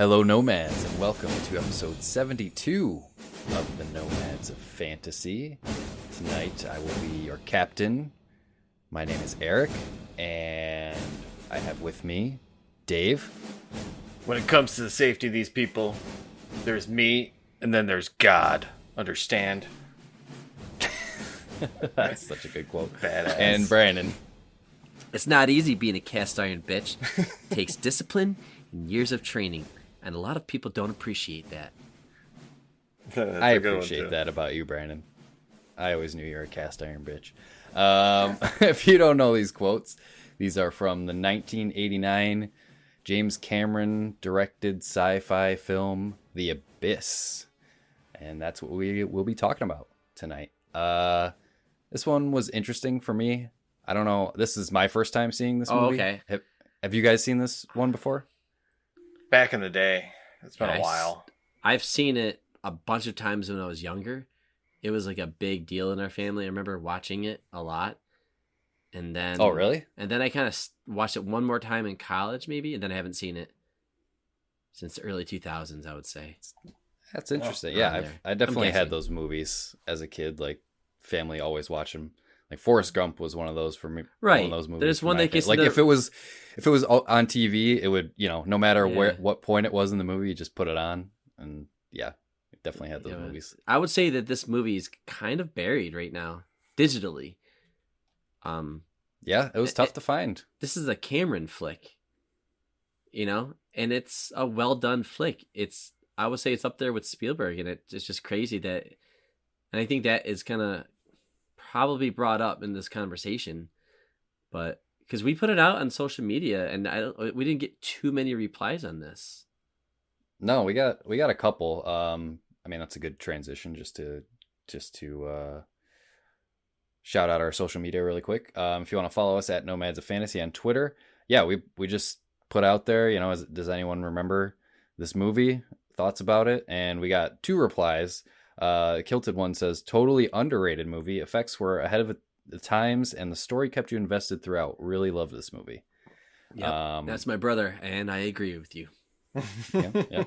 Hello, Nomads, and welcome to episode 72 of the Nomads of Fantasy. Tonight, I will be your captain. My name is Eric, and I have with me Dave. When it comes to the safety of these people, there's me, and then there's God. Understand? That's such a good quote. Badass. And Brandon. It's not easy being a cast iron bitch. It takes discipline and years of training, and a lot of people don't appreciate that. I appreciate that about you, Brandon. I always knew you were a cast iron bitch. If you don't know these quotes, these are from the 1989 James Cameron directed sci-fi film, The Abyss. And that's what we will be talking about tonight. This one was interesting for me. I don't know. This is my first time seeing this movie. Okay. Have you guys seen this one before? Back in the day. It's been a while. I've seen it a bunch of times when I was younger. It was like a big deal in our family. I remember watching it a lot. And then... Oh, really? And then I kind of watched it one more time in college, maybe, and then I haven't seen it since the early 2000s, I would say. That's interesting. I definitely had those movies as a kid. Like, family always watch them. Like Forrest Gump was one of those for me. Right. One of those movies. There's one that gets like if it was on TV, it would, no matter what point it was in the movie, you just put it on, and it definitely had those movies. I would say that this movie is kind of buried right now digitally. It was tough to find. This is a Cameron flick, and it's a well done flick. I would say it's up there with Spielberg, and it's just crazy and I think that is kind of probably brought up in this conversation, but because we put it out on social media, and we didn't get too many replies on this. No, we got a couple. That's a good transition just to shout out our social media really quick. If you want to follow us at Nomads of Fantasy on Twitter, we just put out there, does anyone remember this movie? Thoughts about it? And we got 2 replies. Kilted one says, totally underrated movie. Effects were ahead of the times, and the story kept you invested throughout. Really loved this movie. Yep, that's my brother, and I agree with you. Yeah.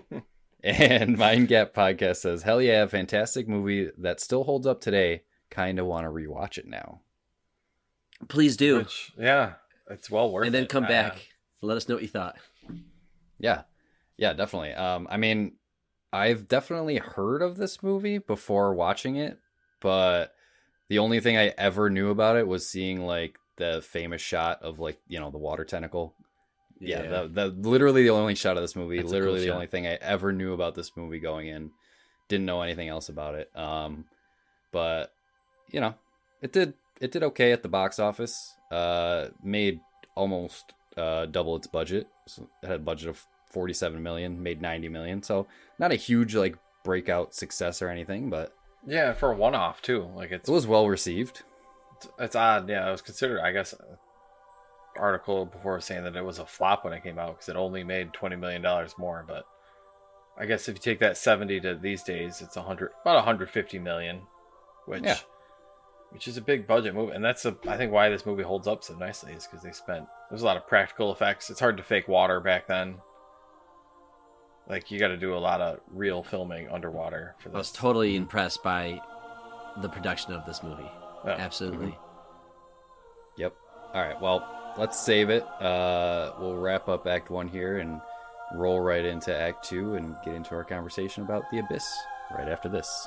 And Mind Gap Podcast says, hell yeah, fantastic movie that still holds up today. Kind of want to rewatch it now. Please do. It's well worth it. And then come back and let us know what you thought. Yeah, definitely. I've definitely heard of this movie before watching it, but the only thing I ever knew about it was seeing like the famous shot of like, the water tentacle. The literally the only shot of this movie. That's literally the only thing I ever knew about this movie going in. Didn't know anything else about it. But it did okay at the box office. Made almost double its budget. So it had a budget of 47 million, made 90 million. So not a huge like breakout success or anything, but for a one-off too. Like it was well received. It's odd. Yeah, it was considered, I guess, article before saying that it was a flop when it came out because it only made $20 million more. But I guess if you take that 70 to these days, it's about 150 million, which is a big budget movie. And that's I think why this movie holds up so nicely is because there's a lot of practical effects. It's hard to fake water back then. Like, you got to do a lot of real filming underwater for this. I was totally impressed by the production of this movie. Yeah. Absolutely. Mm-hmm. Yep. All right. Well, let's save it. We'll wrap up Act 1 here and roll right into Act 2 and get into our conversation about The Abyss right after this.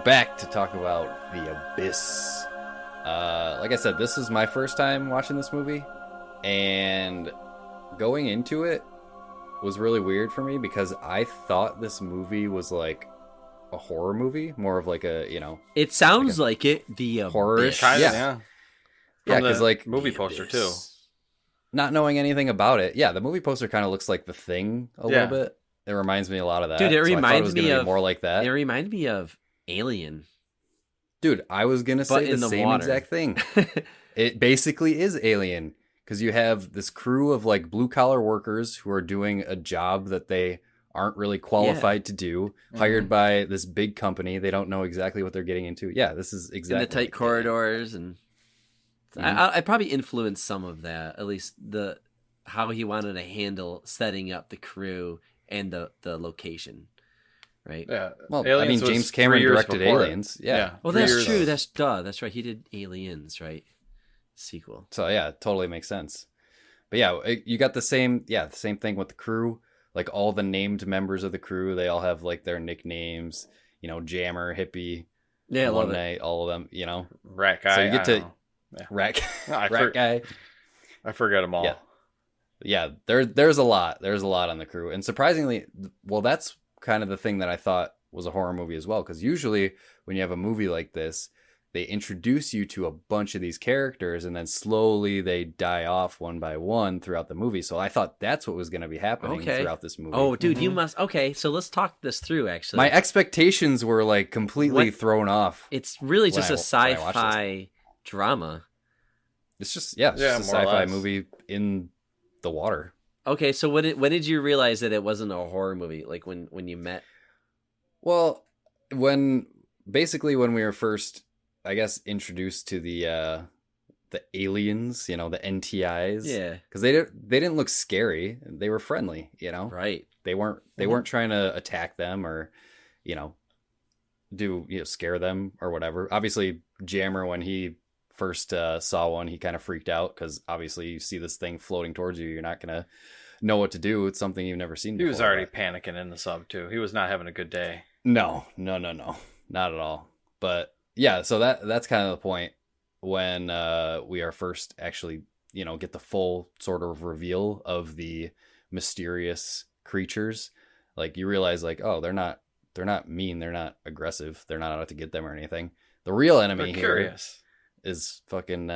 back to talk about The Abyss. Like I said, this is my first time watching this movie, and going into it was really weird for me because I thought this movie was like a horror movie, more of like a, It sounds like it. The horror-ish. Abyss. Yeah, because like movie poster too. Not knowing anything about it, the movie poster kind of looks like The Thing a little bit. It reminds me a lot of that. Dude, it reminds me of more like that. It reminded me of Alien. Dude, I was gonna say the same water. exact thing. It basically is Alien because you have this crew of like blue collar workers who are doing a job that they aren't really qualified to do, hired by this big company. They don't know exactly what they're getting into. Yeah, this is exactly in the tight corridors, and I probably influenced some of that. At least how he wanted to handle setting up the crew and the location. Right. Yeah. Well, Aliens James Cameron directed Aliens. Yeah. Well, that's true. That's right. He did Aliens, right? Sequel. So yeah, it totally makes sense. But yeah, you got the same thing with the crew. Like all the named members of the crew, they all have like their nicknames. Jammer, Hippie, One Night, all of them. Rat Guy. So you get to Rat Guy. I forget them all. Yeah. There's a lot. There's a lot on the crew, and surprisingly, well, that's kind of the thing that I thought was a horror movie as well, because usually when you have a movie like this, they introduce you to a bunch of these characters and then slowly they die off one by one throughout the movie. So I thought that's what was going to be happening throughout this movie. Oh, dude, you must. Okay, so let's talk this through. Actually, my expectations were like completely thrown off. It's really just a sci-fi drama. It's just it's just a sci-fi movie in the water. Okay, so when did you realize that it wasn't a horror movie? Like when you met? Well, when we were first, I guess, introduced to the aliens, the NTIs. Yeah. Because they didn't look scary. They were friendly, Right. They weren't trying to attack them or, scare them or whatever. Obviously, Jammer, when he first saw one, he kind of freaked out because obviously you see this thing floating towards you, you're not gonna know what to do. It's something you've never seen before. He was already panicking in the sub too. He was not having a good day. No, not at all. But yeah, so that's kind of the point when we are first actually get the full sort of reveal of the mysterious creatures. Like you realize like, oh, they're not mean, they're not aggressive, they're not out to get them or anything. The real enemy here is fucking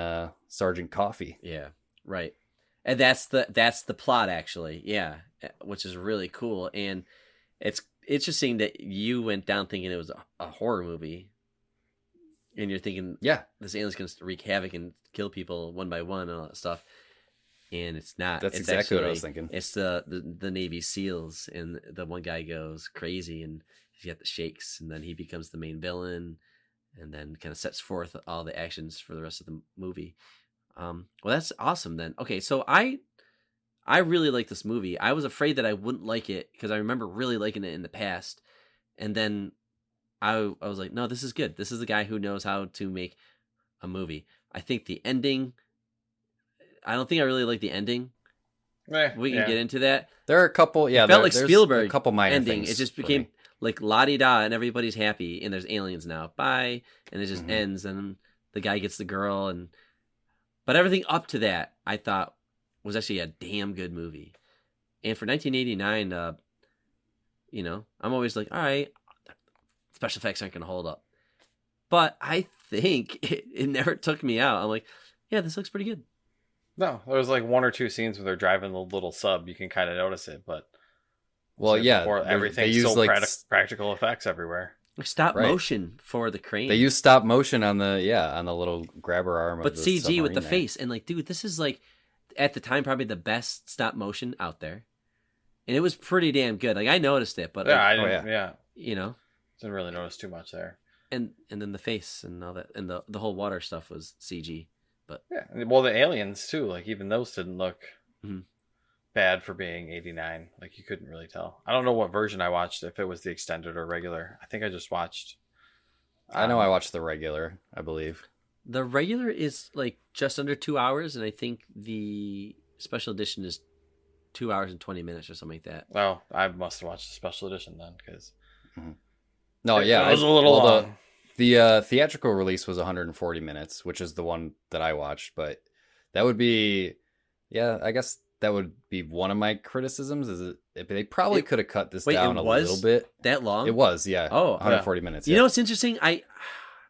Sergeant Coffee. Yeah, right. And that's the plot actually. Yeah, which is really cool. And it's interesting that you went down thinking it was a horror movie, and you're thinking, this alien's gonna wreak havoc and kill people one by one and all that stuff. And it's not. That's it's exactly actually, what I was thinking. It's the Navy SEALs, and the one guy goes crazy and he's got the shakes, and then he becomes the main villain. And then kind of sets forth all the actions for the rest of the movie. Well, that's awesome then. Okay, so I really like this movie. I was afraid that I wouldn't like it because I remember really liking it in the past. And then I was like, no, this is good. This is the guy who knows how to make a movie. I think the ending, I don't think I really like the ending. We can get into that. There are a couple, it felt like Spielberg a couple minor ending. things. It just became like la-di-da and everybody's happy and there's aliens now. Bye. And it just ends and the guy gets the girl but everything up to that I thought was actually a damn good movie. And for 1989, I'm always like, all right, special effects aren't going to hold up. But I think it never took me out. I'm like, yeah, this looks pretty good. No, there was like one or two scenes where they're driving the little sub. You can kind of notice it, but everything's so practical effects everywhere. Stop motion for the crane. They use stop motion on the little grabber arm. But CG with the face and like, dude, this is like at the time probably the best stop motion out there, and it was pretty damn good. Like I noticed it, but I didn't. Didn't really notice too much there. And then the face and all that, and the whole water stuff was CG. But well, the aliens too. Like even those didn't look bad for being 89. Like you couldn't really tell. I don't know what version I watched, if it was the extended or regular. I think I just watched. I know I watched the regular, I believe. The regular is like just under 2 hours, and I think the special edition is 2 hours and 20 minutes or something like that. Well, I must have watched the special edition then, because No, it was a little long. The theatrical release was 140 minutes, which is the one that I watched. But that would be, yeah, I guess that would be one of my criticisms. Is they probably could have cut this Wait, down it a was little bit. that long? It was, yeah. Oh, 140 minutes. You Yeah. know what's interesting?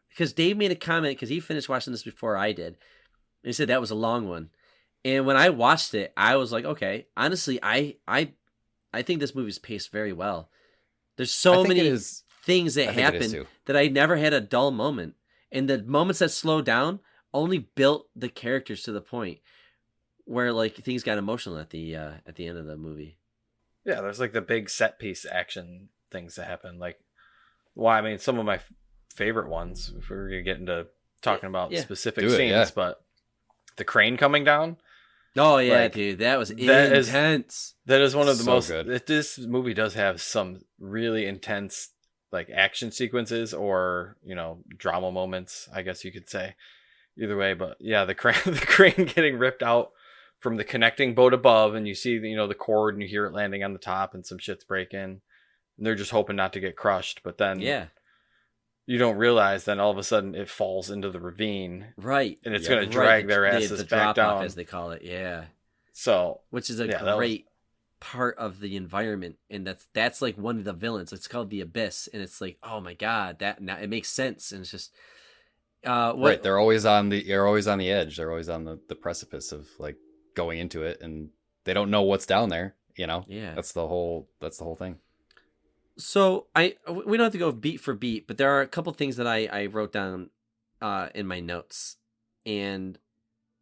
Because Dave made a comment because he finished watching this before I did. And he said that was a long one. And when I watched it, I was like, okay. Honestly, I think this movie's paced very well. There's so many things that happen that I never had a dull moment. And the moments that slow down only built the characters to the point where like things got emotional at the end of the movie. Yeah, there's like the big set piece action things that happen. Like, well, I mean, some of my favorite ones, if we were going to get into talking about specific scenes, but the crane coming down. Oh, yeah, like, dude. That was intense. That is one of the most... good. This movie does have some really intense like action sequences or, you know, drama moments, I guess you could say. Either way, but yeah, the crane getting ripped out from the connecting boat above, and you see, you know, the cord and you hear it landing on the top and some shit's breaking. And they're just hoping not to get crushed, but then you don't realize then all of a sudden it falls into the ravine. Right. And it's going to drag their asses the back down. as they call it. Yeah. So, which is a great part of the environment. And that's like one of the villains. It's called the Abyss. And it's like, oh my God, that now it makes sense. And it's just, right. They're always on the edge. They're always on the precipice of like going into it, and they don't know what's down there. You know? Yeah. That's the whole thing. So we don't have to go beat for beat, but there are a couple things that I wrote down in my notes. And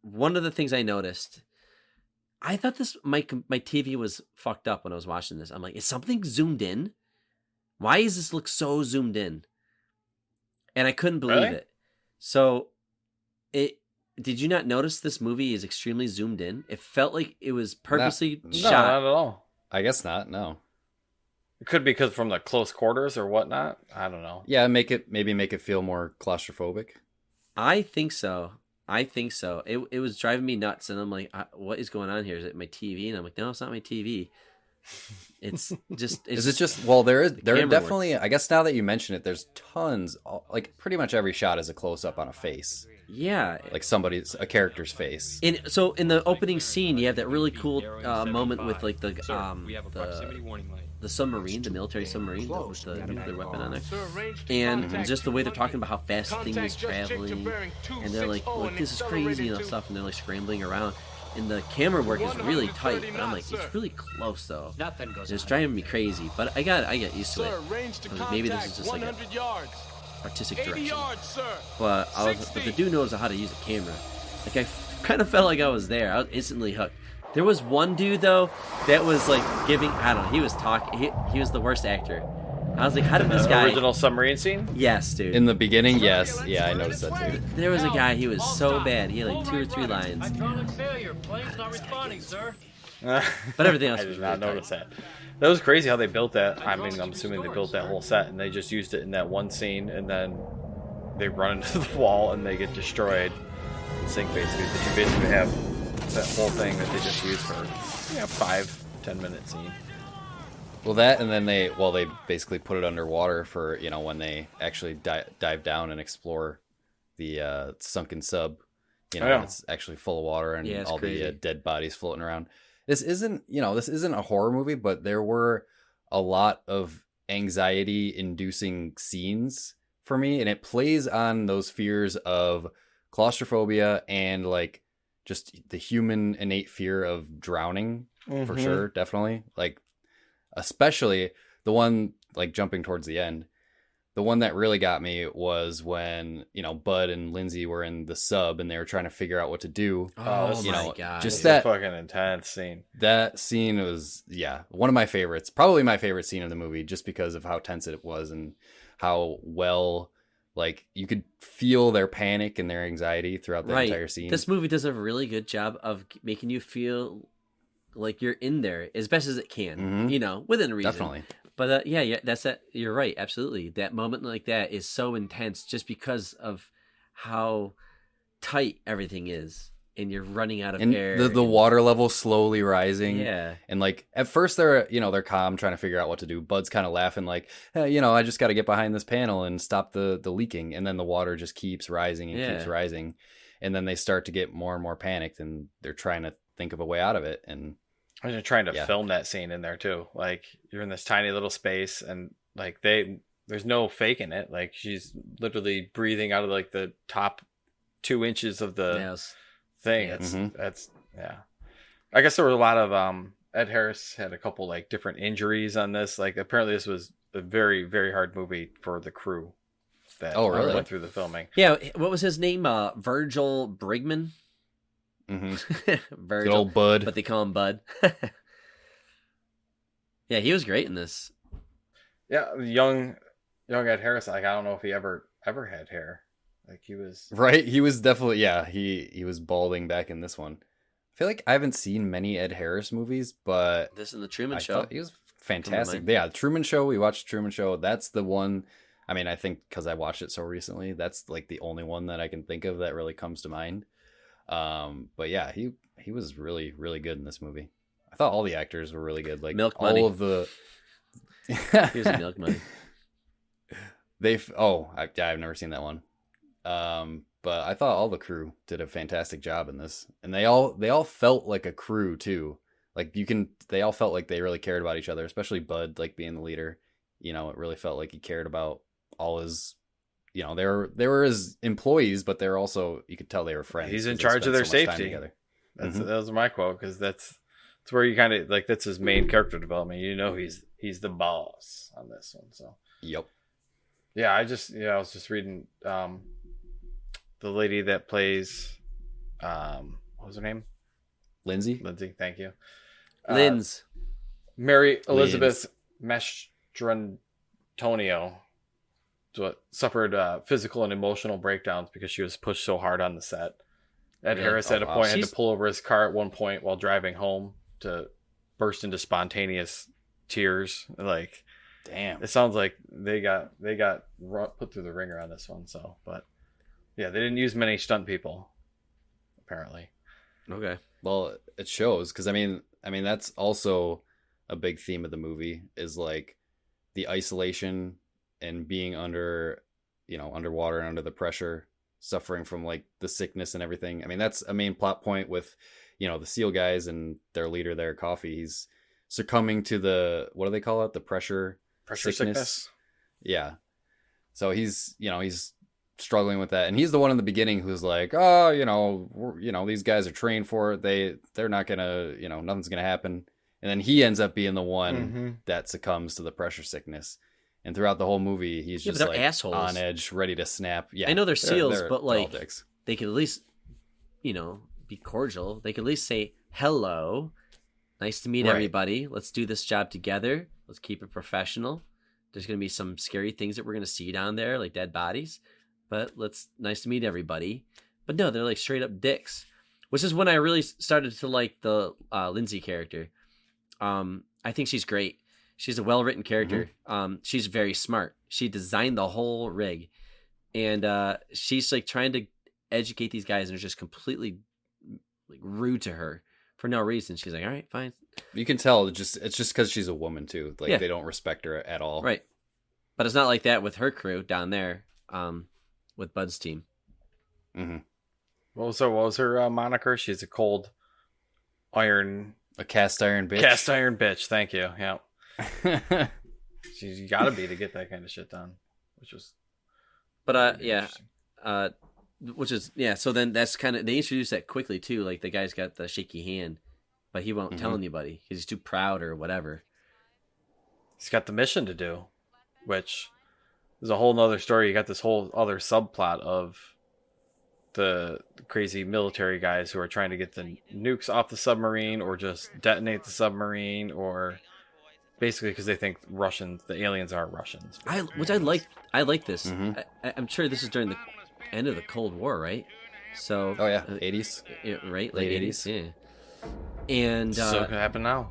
one of the things I noticed, I thought my TV was fucked up when I was watching this. I'm like, is something zoomed in? Why does this look so zoomed in? And I couldn't believe it. So did you not notice this movie is extremely zoomed in? It felt like it was purposely shot. No, not at all. I guess not. No. It could be because from the close quarters or whatnot. I don't know. Yeah, make it feel more claustrophobic. I think so. It was driving me nuts, and I'm like, what is going on here? Is it my TV? And I'm like, no, it's not my TV. It's just. Is it just? Well, there are definitely. Work. I guess now that you mention it, there's tons. Like pretty much every shot is a close up on a face. Yeah, like a character's face. And so in the opening scene, you have that really cool moment with like the submarine, the military submarine with the nuclear weapon on there, and just the way they're talking about how fast the thing is traveling, and they're like this is crazy and stuff, and they're like scrambling around. And the camera work is really tight, but I'm like, it's really close though. It's driving me crazy, but I get used to it. I was like, maybe this is just like an artistic direction. But the dude knows how to use a camera. Like I kind of felt like I was there. I was instantly hooked. There was one dude though that was like giving. I don't know. He was talking. He was the worst actor. I was like, how did this guy... original submarine scene? Yes, dude. In the beginning, yes. Yeah, I noticed that too. There was a guy, he was so bad. He had like 2 or 3 lines. But everything else I was did not really notice that. That was crazy how they built that. I mean, I'm assuming they built that whole set and they just used it in that one scene, and then they run into the wall and they get destroyed and sink basically. But you basically have that whole thing that they just used for 5-10 minute scene. Well, that, and then they basically put it underwater for, when they actually dive down and explore the sunken sub. It's actually full of water and all the dead bodies floating around. This isn't a horror movie, but there were a lot of anxiety-inducing scenes for me, and it plays on those fears of claustrophobia and like just the human innate fear of drowning, for sure, definitely. Like, especially the one, like, jumping towards the end, the one that really got me was when, Bud and Lindsay were in the sub and they were trying to figure out what to do. Oh, my God. Just that fucking intense scene. That scene was, one of my favorites. Probably my favorite scene of the movie, just because of how tense it was and how well, like, you could feel their panic and their anxiety throughout the entire scene. This movie does a really good job of making you feel like you're in there as best as it can, within reason. Definitely. But that's it. You're right. Absolutely. That moment like that is so intense just because of how tight everything is. and you're running out of and air. the water level slowly rising. Yeah. And like at first they're calm, trying to figure out what to do. Bud's kind of laughing like, hey, I just got to get behind this panel and stop the leaking. And then the water just keeps rising and keeps rising. And then they start to get more and more panicked, and they're trying to think of a way out of it. And they're trying to film that scene in there too. Like you're in this tiny little space, and like there's no faking it. Like she's literally breathing out of like the top 2 inches of the thing. That's I guess there were a lot of Ed Harris had a couple like different injuries on this. Like apparently this was a very, very hard movie for the crew that really went through the filming. Yeah, what was his name? Virgil Brigman. Virgil. Good old Bud. But they call him Bud. Yeah, he was great in this. Yeah, young Ed Harris. Like I don't know if he ever had hair. Like he was right. He was definitely he was balding back in this one. I feel like I haven't seen many Ed Harris movies, but this in the Truman I Show. thought he was fantastic. Yeah, the Truman Show. We watched Truman Show. That's the one. I mean, I think because I watched it so recently, that's like the only one that I can think of that really comes to mind. But yeah, he was really, really good in this movie. I thought all the actors were really good. Like Milk all Money. of the He was in Milk Money. I've never seen that one. But I thought all the crew did a fantastic job in this, and they all felt like a crew too. Like they all felt like they really cared about each other, especially Bud, like being the leader. It really felt like he cared about all his. They were his employees, but they're also, you could tell they were friends. He's in charge of their safety. That was my quote, because that's where you kind of like, that's his main character development. He's the boss on this one. So yep. Yeah, I was just reading the lady that plays what was her name? Lindsay, thank you. Linz. Mary Elizabeth Mastrantonio suffered physical and emotional breakdowns because she was pushed so hard on the set. Ed Harris at a point had to pull over his car at one point while driving home to burst into spontaneous tears. Like, damn, it sounds like they got put through the ringer on this one. So, but yeah, they didn't use many stunt people, apparently. Okay. Well, it shows, because I mean that's also a big theme of the movie, is like the isolation and being underwater and under the pressure, suffering from like the sickness and everything. I mean, that's a main plot point with, the SEAL guys and their leader there, Coffee. He's succumbing to the, what do they call it? The pressure sickness. Yeah. So he's struggling with that. And he's the one in the beginning who's like, these guys are trained for it. They're not gonna, nothing's gonna happen. And then he ends up being the one that succumbs to the pressure sickness. And throughout the whole movie, he's just like assholes. On edge, ready to snap. Yeah, I know they're SEALs, but like dicks. They could at least, be cordial. They could at least say hello, nice to meet everybody. Let's do this job together. Let's keep it professional. There's gonna be some scary things that we're gonna see down there, like dead bodies. But nice to meet everybody. But no, they're like straight up dicks. Which is when I really started to like the Lindsay character. I think she's great. She's a well-written character. She's very smart. She designed the whole rig. And she's like trying to educate these guys, and it's just completely like rude to her for no reason. She's like, all right, fine. You can tell it's just because she's a woman too. Like they don't respect her at all. Right. But it's not like that with her crew down there, with Bud's team. Mm-hmm. What was her moniker? She's a cold iron... A cast iron bitch. Cast iron bitch, thank you. Yeah. She's got to be to get that kind of shit done. So then that's kind of, they introduce that quickly too. Like the guy's got the shaky hand, but he won't tell anybody because he's too proud or whatever. He's got the mission to do, which is a whole nother story. You got this whole other subplot of the crazy military guys who are trying to get the nukes off the submarine, or just detonate the submarine, or basically because they think the aliens are Russians. I like this. I'm sure this is during the end of the Cold War, right? So 80s, right, late 80s. Yeah. And so it could happen now.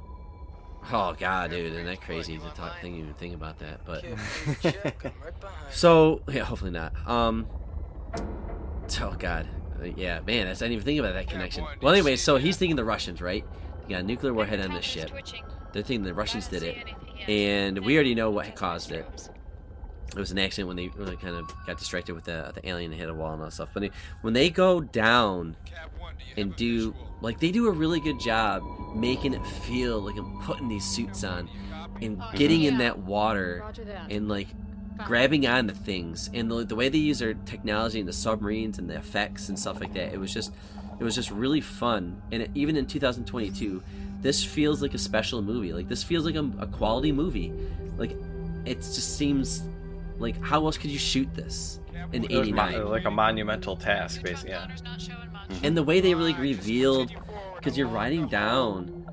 Oh god, dude, isn't that crazy to even think about that? But so yeah, hopefully not. Oh god. Yeah, man, I didn't even think about that connection. Well, anyway, so he's thinking the Russians, right? You got a nuclear warhead on this ship. They're thinking the Russians did it, and we already know what caused it. It was an accident when they really kind of got distracted with the alien and hit a wall and all that stuff. But when they go down and do, like, they do a really good job making it feel like I'm putting these suits on and getting in that water and, like, grabbing onto things. And the way they use their technology and the submarines and the effects and stuff like that, it was just really fun. And even in 2022, this feels like a special movie. Like, this feels like a quality movie. Like, it just seems like, how else could you shoot this in '89? Like a monumental task, basically. Yeah. And the way they really revealed, because you're riding down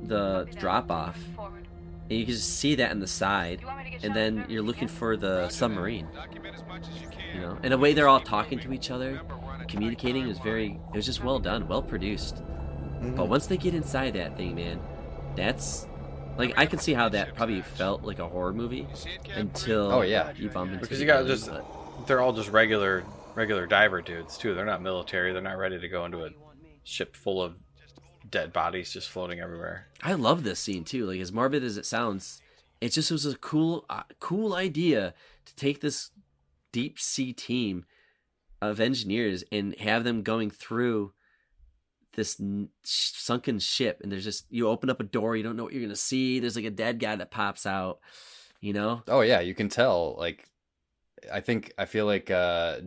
the drop off, and you can just see that on the side, and then you're looking for the submarine. You know, and the way they're all talking to each other, communicating, it was just well done, well produced. But once they get inside that thing, man, that's, like, I could see how that probably felt like a horror movie until you bump into because they're all just regular diver dudes too. They're not military. They're not ready to go into a ship full of dead bodies just floating everywhere. I love this scene too. Like, as morbid as it sounds, it just was a cool idea to take this deep sea team of engineers and have them going through this sunken ship, and there's just, you open up a door, you don't know what you're gonna see. There's like a dead guy that pops out, you know. Oh yeah, you can tell. Like, I feel like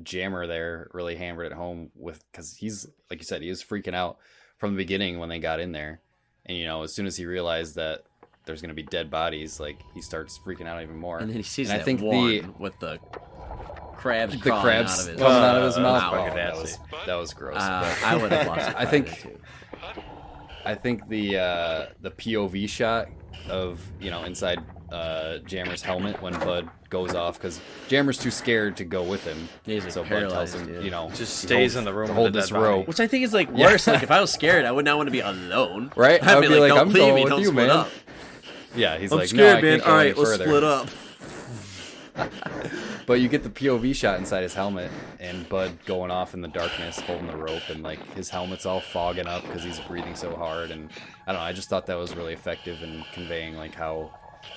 Jammer there really hammered it home with, because he's, like you said, he was freaking out from the beginning when they got in there, and you know, as soon as he realized that there's gonna be dead bodies, like, he starts freaking out even more. And then he sees and that one with the crabs coming out of his mouth. That was gross. I would have lost it. I think the POV shot of, you know, inside Jammer's helmet when Bud goes off, because Jammer's too scared to go with him. So Bud tells him, you know, just stays in the room, hold this rope, which I think is like worse. Like, if I was scared, I would not want to be alone. Right? I'd be like, I'm going with you, man. Up. Yeah, he's I'm like, scared, no, I man. can't go All any right, let's further. split up. But you get the POV shot inside his helmet, and Bud going off in the darkness, holding the rope, and like his helmet's all fogging up because he's breathing so hard. And I don't know, I just thought that was really effective in conveying like how,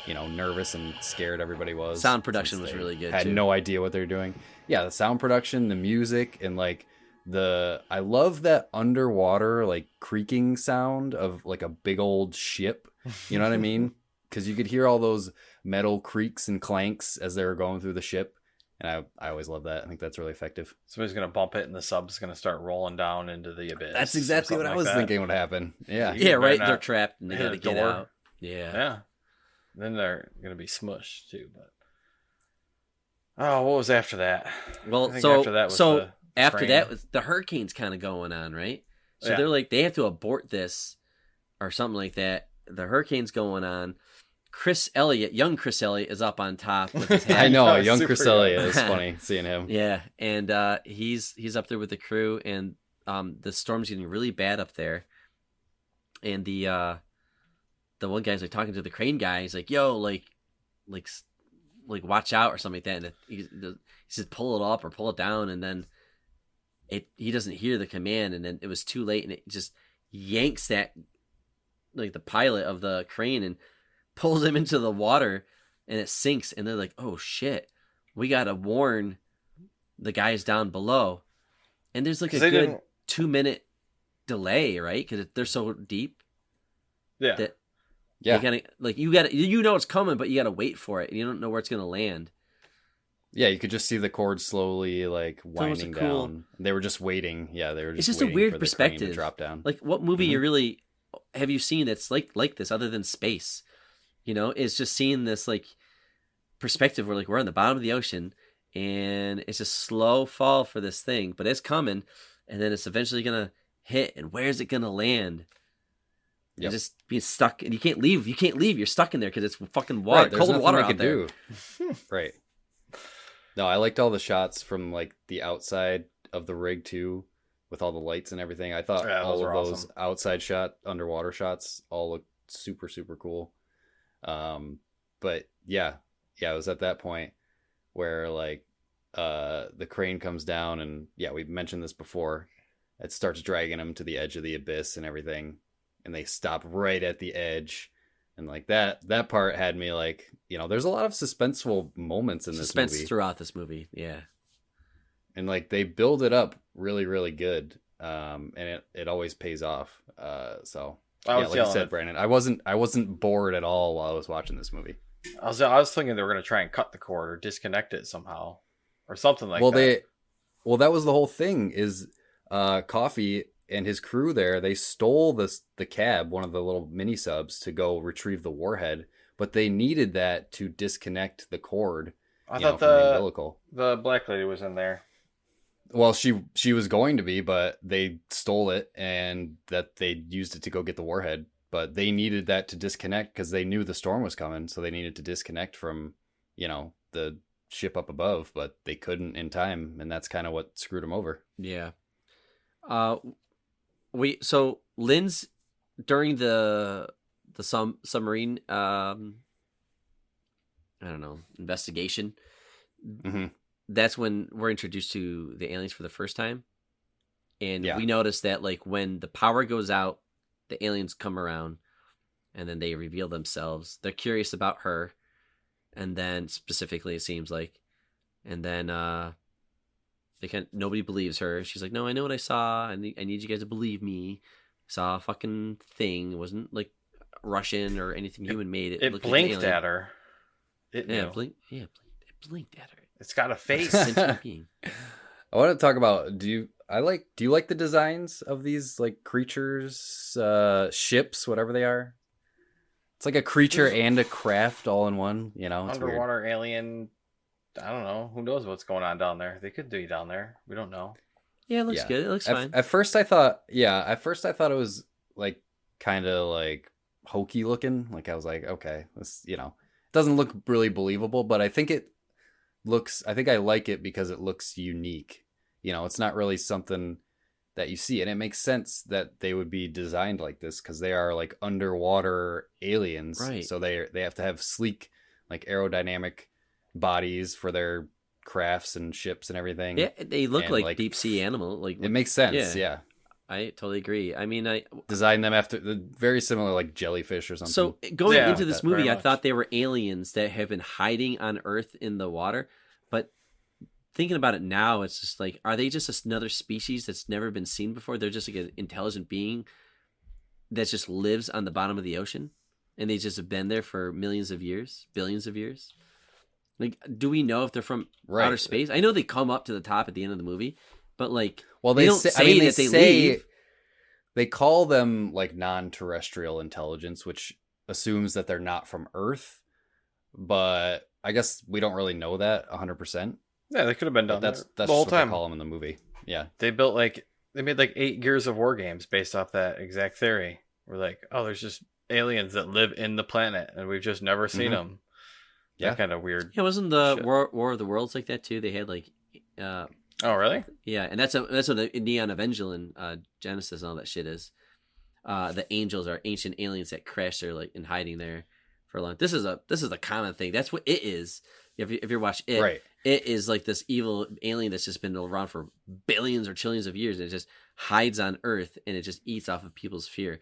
you know, nervous and scared everybody was. Sound production was really good. Had no idea what they were doing. Yeah, the sound production, the music, and like I love that underwater like creaking sound of like a big old ship. You know what I mean? Because you could hear all those metal creaks and clanks as they were going through the ship. And I always love that. I think that's really effective. Somebody's going to bump it and the sub's going to start rolling down into the abyss. That's exactly what I was thinking would happen. Yeah. Yeah, right. They're trapped and they got to get out. Yeah. Yeah. Then they're going to be smushed too. But oh, what was after that? Well, after that was the hurricane's kind of going on, right? So they're like, they have to abort this or something like that. The hurricane's going on. Young Chris Elliott is up on top with his hat. I know, young Chris Elliott is funny seeing him. Yeah, and he's up there with the crew, and the storm's getting really bad up there. And the one guy's like talking to the crane guy. He's like, "Yo, like watch out" or something like that. And he said, "Pull it up or pull it down," and then he doesn't hear the command, and then it was too late, and it just yanks that, like, the pilot of the crane and pulls him into the water, and it sinks. And they're like, "Oh shit, we gotta warn the guys down below." And there's like a good 2-minute delay, right? Because they're so deep. Yeah. You gotta, like, you know it's coming, but you gotta wait for it, and you don't know where it's gonna land. Yeah, you could just see the cord slowly like winding down. They were just waiting. Yeah, they were just. It's just a weird for perspective. The crane to drop down. Like, what movie have you seen that's like this other than Space? You know, it's just seeing this like perspective where, like, we're on the bottom of the ocean and it's a slow fall for this thing, but it's coming, and then it's eventually gonna hit, and where's it gonna land? Yep. Just being stuck, and you can't leave. You're stuck in there because it's fucking water, right, cold water out there. Right. No, I liked all the shots from like the outside of the rig too, with all the lights and everything. I thought all of those outside underwater shots all looked super, super cool. But yeah, it was at that point where like the crane comes down, and yeah, we've mentioned this before. it starts dragging them to the edge of the abyss and everything, and they stop right at the edge. And like that part had me like, there's a lot of suspenseful moments in this Suspense movie. throughout this movie, yeah. And like they build it up really, really good. And it always pays off. So like you said, Brandon, I wasn't bored at all while I was watching this movie. I was thinking they were going to try and cut the cord or disconnect it somehow or something like that. That was the whole thing is Coffee and his crew there, they stole the cab, one of the little mini subs, to go retrieve the warhead, but they needed that to disconnect the cord. I thought the black lady was in there. Well, she was going to be, but they stole it and that they used it to go get the warhead. But they needed that to disconnect because they knew the storm was coming, so they needed to disconnect from, the ship up above, but they couldn't in time, and that's kind of what screwed them over. Yeah. So Lynn's during the submarine I don't know, investigation. Mm-hmm. That's when we're introduced to the aliens for the first time. And we notice that like when the power goes out, the aliens come around and then they reveal themselves. They're curious about her. And then specifically it seems like, and then nobody believes her. She's like, no, I know what I saw. I need you guys to believe me. I saw a fucking thing. It wasn't like Russian or anything human made. It blinked like at her. It blinked at her. It's got a face. I want to talk about, do you like the designs of these like creatures, ships, whatever they are? It's like a creature and a craft all in one, It's underwater weird. Alien. I don't know. Who knows what's going on down there? They could be down there. We don't know. Yeah, it looks good. It looks fine. At first I thought it was like kind of like hokey looking. Like I was like, okay, this, it doesn't look really believable, but I think I like it because it looks unique. It's not really something that you see, and it makes sense that they would be designed like this because they are like underwater aliens, right? So they have to have sleek, like aerodynamic bodies for their crafts and ships and everything. Yeah, they look like deep sea animal. Like it makes sense. Yeah. I totally agree. I mean, I designed them after very similar, like jellyfish or something. So going into this movie, I thought they were aliens that have been hiding on Earth in the water. But thinking about it now, it's just like, are they just another species that's never been seen before? They're just like an intelligent being that just lives on the bottom of the ocean, and they just have been there for millions of years, billions of years. Like, do we know if they're from outer space? I know they come up to the top at the end of the movie, but like, well, they don't say that they leave. They call them like non-terrestrial intelligence, which assumes that they're not from Earth. But I guess we don't really know that 100%. Yeah, they could have been done. That's the whole just time. What they call them in the movie. Yeah, they made like 8 Gears of War games based off that exact theory. We're like, oh, there's just aliens that live in the planet, and we've just never seen them. Yeah, kind of weird. Yeah, wasn't the War of the Worlds like that too? They had like, oh really? Yeah, and that's what the Neon Evangelion, Genesis, and all that shit is. The angels are ancient aliens that crash there, like in hiding there for a long. This is a common thing. That's what it is. If you watch it, right. It is like this evil alien that's just been around for billions or trillions of years, and it just hides on Earth, and it just eats off of people's fear.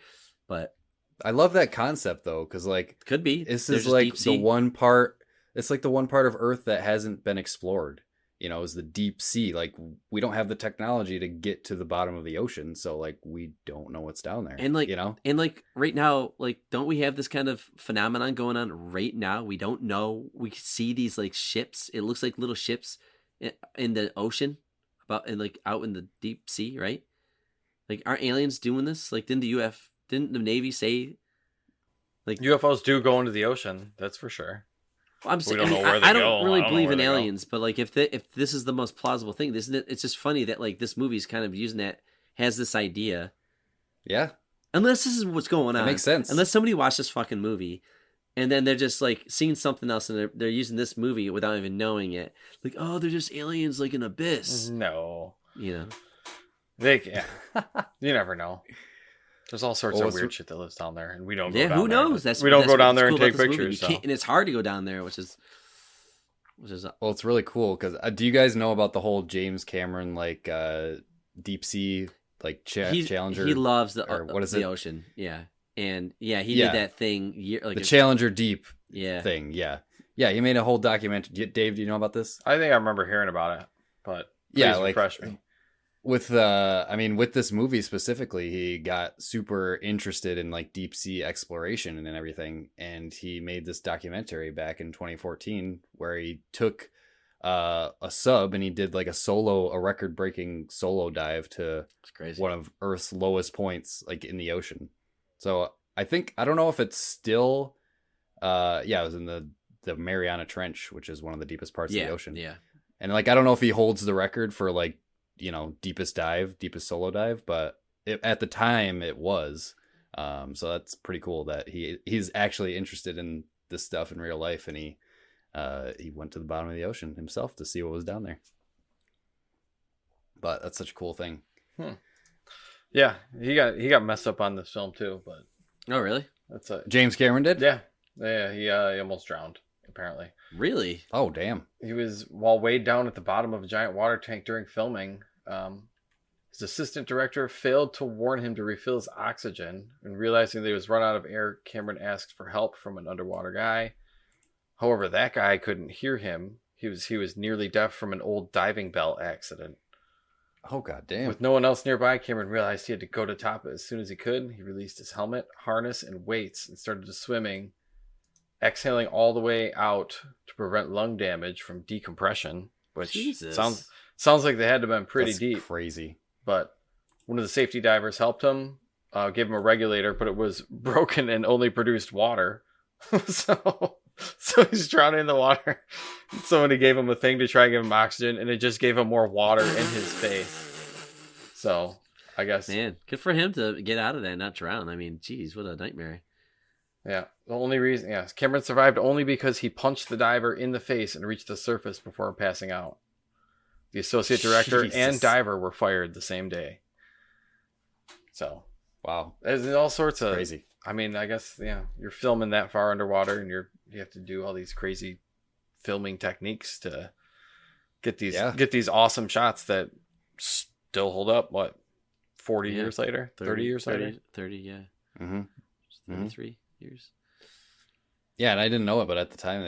But I love that concept though, because like could be this is like the one part. It's like the one part of Earth that hasn't been explored. Is the deep sea. Like we don't have the technology to get to the bottom of the ocean, so like we don't know what's down there. And like and like right now, like don't we have this kind of phenomenon going on right now? We don't know. We see these like ships. It looks like little ships in the ocean, out in the deep sea, right? Like aren't aliens doing this? Like didn't the Navy say like UFOs do go into the ocean? That's for sure. I'm saying, I don't really believe in aliens, but like if this is the most plausible thing, isn't it? It's just funny that like this movie's kind of using that, has this idea. Yeah. Unless this is what's going on. It makes sense. Unless somebody watched this fucking movie, and then they're just like seeing something else, and they're using this movie without even knowing it. Like, oh, they're just aliens, like an abyss. No. You never know. There's all sorts of weird shit that lives down there, and we don't go down there. Who knows? We don't go down there and take pictures. And it's hard to go down there, which is well, it's really cool because do you guys know about the whole James Cameron like deep sea like He Challenger. he loves or what is the it? ocean. Yeah, and yeah, he Yeah. did that thing like The Challenger Deep yeah. thing. Yeah. Yeah, he made a whole documentary. Dave, do you know about this? I think I remember hearing about it, but Yeah, please like refresh me. with with this movie specifically, he got super interested in like deep sea exploration and everything, and he made this documentary back in 2014 where he took a sub and he did like a record breaking solo dive to It's crazy. one of Earth's lowest points, like in the ocean. So I don't know if it's still it was in the Mariana Trench, which is one of the deepest parts of the ocean. Yeah. And like I don't know if he holds the record for like, deepest solo dive, but at the time it was. So that's pretty cool that he's actually interested in this stuff in real life, and he went to the bottom of the ocean himself to see what was down there. But that's such a cool thing. Yeah, he got messed up on this film too, but Oh, really? that's a James Cameron did? yeah. He almost drowned apparently. Really? Oh, damn. He was while weighed down at the bottom of a giant water tank during filming. His assistant director failed to warn him to refill his oxygen, and realizing that he was run out of air, Cameron asked for help from an underwater guy. However, that guy couldn't hear him. He was nearly deaf from an old diving bell accident. Oh, god damn. With no one else nearby, Cameron realized he had to go to the top as soon as he could. He released his helmet, harness, and weights and started to swimming, exhaling all the way out to prevent lung damage from decompression, which Jesus. sounds like they had to have been pretty That's deep. crazy. But one of the safety divers helped him, gave him a regulator, but it was broken and only produced water. so he's drowning in the water. Somebody gave him a thing to try and give him oxygen, and it just gave him more water in his face. So I guess, Man, good for him to get out of that and not drown. I mean, geez, what a nightmare. yeah. The only reason, Cameron survived only because he punched the diver in the face and reached the surface before passing out. The associate director Jesus. and diver were fired the same day. So Wow. there's all sorts of Crazy. I mean, I guess you're filming that far underwater, and you have to do all these crazy filming techniques to get these awesome shots that still hold up. What, 40 years later, 30 years later, 30, yeah, Mm-hmm. 33 years. Yeah, and I didn't know it, but at the time,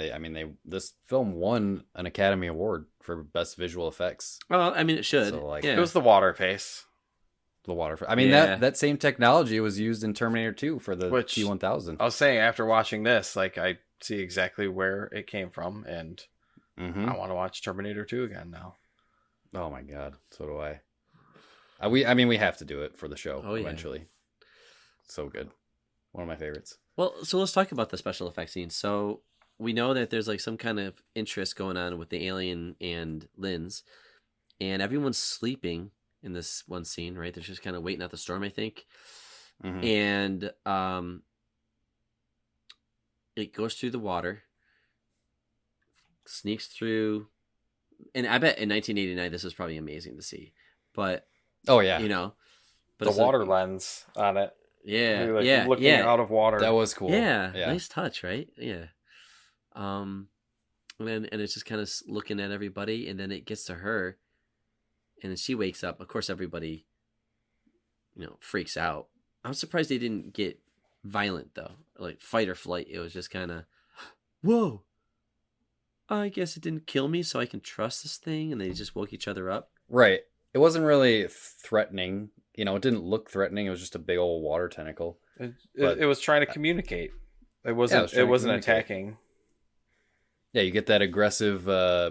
this film won an Academy Award for Best Visual Effects. Well, I mean, it should. So, like, yeah. It was the water face. The water. Yeah. that same technology was used in Terminator 2 for the Which- T-1000. I was saying after watching this, like I see exactly where it came from, and Mm-hmm. I want to watch Terminator 2 again now. Oh my god, so do I. We have to do it for the show Oh, yeah. eventually. So good. One of my favorites. Well, so let's talk about the special effects scene. So we know that there's like some kind of interest going on with the alien and Lynn's, and everyone's sleeping in this one scene, right? They're just kind of waiting out the storm, I think. Mhm. And it goes through the water, sneaks through, and I bet in 1989 this was probably amazing to see. But Oh yeah, The water lens on it. yeah, Like looking out of water. that was cool. Yeah, nice touch, right? Yeah. And it's just kind of looking at everybody, and then it gets to her, and then she wakes up. Of course, everybody, freaks out. I'm surprised they didn't get violent though, like fight or flight. It was just kind of, whoa. I guess it didn't kill me, so I can trust this thing, and they just woke each other up. Right. It wasn't really threatening. It didn't look threatening. It was just a big old water tentacle. It was trying to communicate. It wasn't. trying It to wasn't communicate. attacking. Yeah, you get that aggressive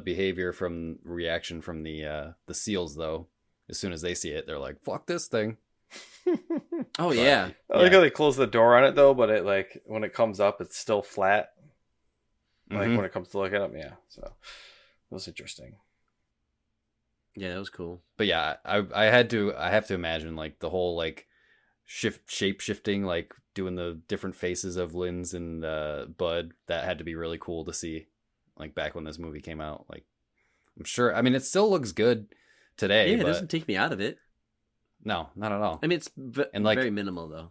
behavior from reaction from the seals though. As soon as they see it, they're like, "Fuck this thing." Oh But, yeah, I like how they close the door on it though, but it like when it comes up, it's still flat. Like Mhm. when it comes to look at them, yeah. So it was interesting. yeah, that was cool. But yeah, I have to imagine like the whole like shape shifting, like doing the different faces of Lynn's and Bud. That had to be really cool to see, like back when this movie came out. Like I'm sure. I mean, it still looks good today. Yeah, it but doesn't take me out of it. no, not at all. I mean, it's And, like- very minimal though.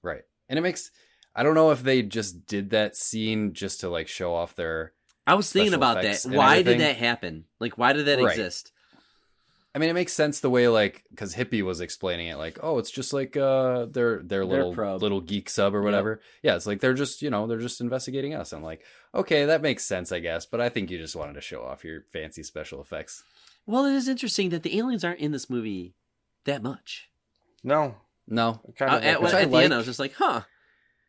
Right, and it makes. I don't know if they just did that scene just to like show off their. I was thinking special about that. effects and Why did everything. that happen? Like, why did that Right. exist? I mean, it makes sense the way, like, because Hippie was explaining it, like, oh, it's just like their probe. little geek sub or whatever. Yeah, it's like they're just they're just investigating us. I'm like, okay, that makes sense, I guess. But I think you just wanted to show off your fancy special effects. Well, it is interesting that the aliens aren't in this movie that much. No, Kind of at the end, I was just like, huh,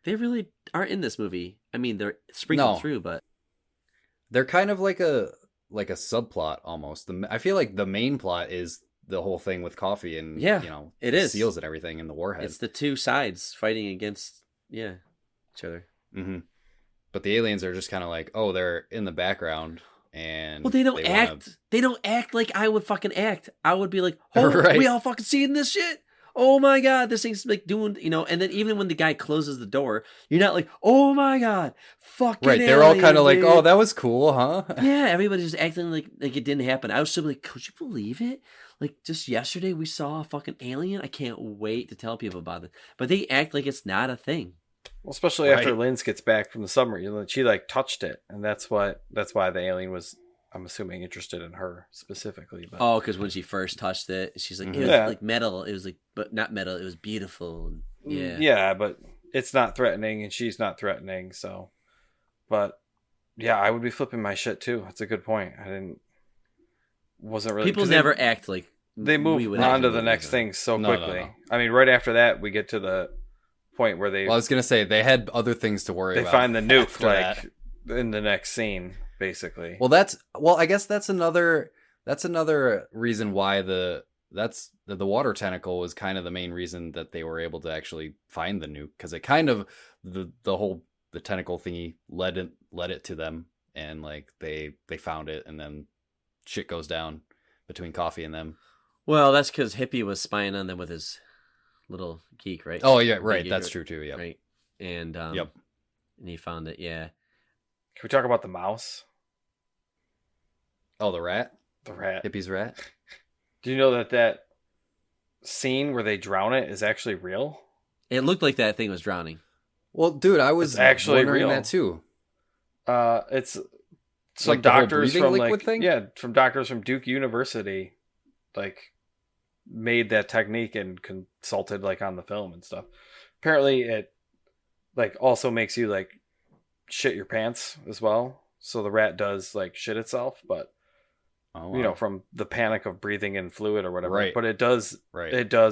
they really aren't in this movie. I mean, they're sprinkled through, but they're kind of like a subplot almost. I feel like the main plot is the whole thing with Coffee and it is seals and everything in the warhead. It's the two sides fighting against each other. Mm-hmm. But the aliens are just kind of like, oh, they're in the background, and they don't act. They don't act like I would fucking act. I would be like, oh, right. We all fucking seeing this shit. Oh my god, this thing's like doing, and then even when the guy closes the door, you're not like, oh my god, fucking right. They're all kind of like, oh, that was cool, huh? Yeah, everybody's just acting like it didn't happen. I was still like, could you believe it? Like just yesterday we saw a fucking alien. I can't wait to tell people about it. But they act like it's not a thing. Well, especially after Linz gets back from the submarine, she like touched it, and that's why the alien was, I'm assuming, interested in her specifically. But... Oh, because when she first touched it, she's like, it was like metal. It was like, but not metal. It was beautiful. And, yeah, but it's not threatening, and she's not threatening. So, but yeah, I would be flipping my shit too. That's a good point. Wasn't really. People never act like they move on to the next thing so quickly. No. I mean, right after that, we get to the point where they. Well, I was gonna say they had other things to worry about. They find the nuke like in the next scene. Basically, I guess that's another reason why the water tentacle was kind of the main reason that they were able to actually find the nuke, because it kind of the tentacle thingy led it to them, and like they found it, and then shit goes down between Coffee and them. Well, that's because Hippie was spying on them with his little geek, right? Oh yeah, right. That's true too. Yeah, right. And yep. And he found it. Yeah. Can we talk about the mouse? Oh, the rat? The rat. Hippie's rat? Do you know that scene where they drown it is actually real? It looked like that thing was drowning. Well, dude, I was actually wondering that too. It's some like doctors from from doctors from Duke University, like, made that technique and consulted like on the film and stuff. Apparently, it like also makes you like shit your pants as well. So the rat does like shit itself, but from the panic of breathing in fluid or whatever. Right. But it does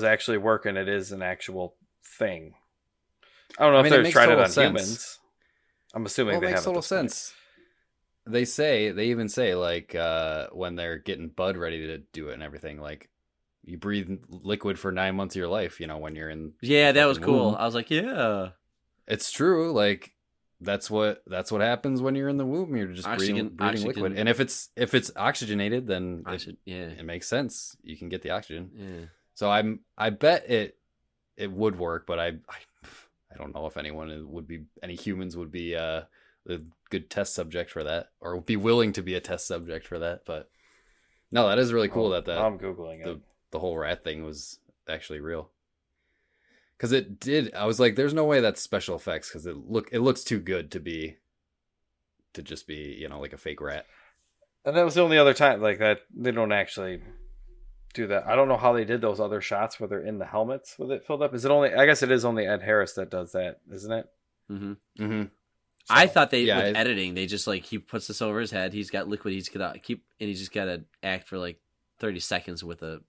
actually work, and it is an actual thing. I don't know if they've tried it on humans. I'm assuming they have. It makes total sense. They even say like when they're getting Bud ready to do it and everything, like you breathe liquid for 9 months of your life, when you're in. Yeah, that was cool. Womb. I was like, yeah, it's true. Like that's what happens when you're in the womb. You're just breathing liquid, and if it's oxygenated, then it makes sense. You can get the oxygen. Yeah. So I bet it would work, but I don't know if any humans would be a good test subject for that, or would be willing to be a test subject for that. But no, that is really cool that I'm Googling it. The whole rat thing was actually real. Because it did. I was like, there's no way that's special effects, because it looks too good to just be, like a fake rat. And that was the only other time like that they don't actually do that. I don't know how they did those other shots where they're in the helmets with it filled up. Is it only? I guess it is only Ed Harris that does that, isn't it? Mm-hmm. Mm-hmm. So, I thought with editing, they just like he puts this over his head. He's got liquid. He's gonna keep, and he's just gotta act for like 30 seconds with a.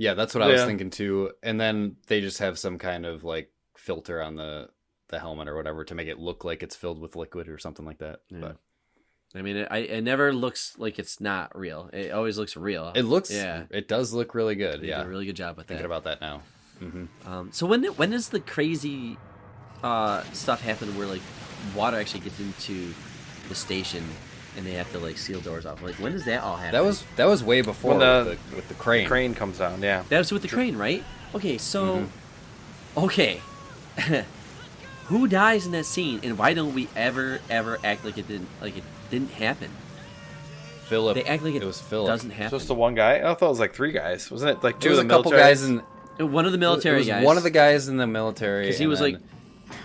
Yeah, that's what I was thinking too. And then they just have some kind of like filter on the helmet or whatever to make it look like it's filled with liquid or something like that. Yeah. But I mean, it never looks like it's not real. It always looks real. It does look really good. They did a really good job with Thinking about that now. Mm-hmm. So when does the crazy stuff happen where like water actually gets into the station and they have to like seal doors off? Like, when does that all happen? That was way before with the crane. The crane comes down, yeah. That was with the crane, right? Okay, so okay. Who dies in that scene, and why don't we ever act like it didn't happen? Philip. They act like it was Philip. Doesn't happen. Just the one guy? I thought it was like 3 guys. Wasn't it like 2 of the military? One of the military guys. One of the guys in the military. Because he was like,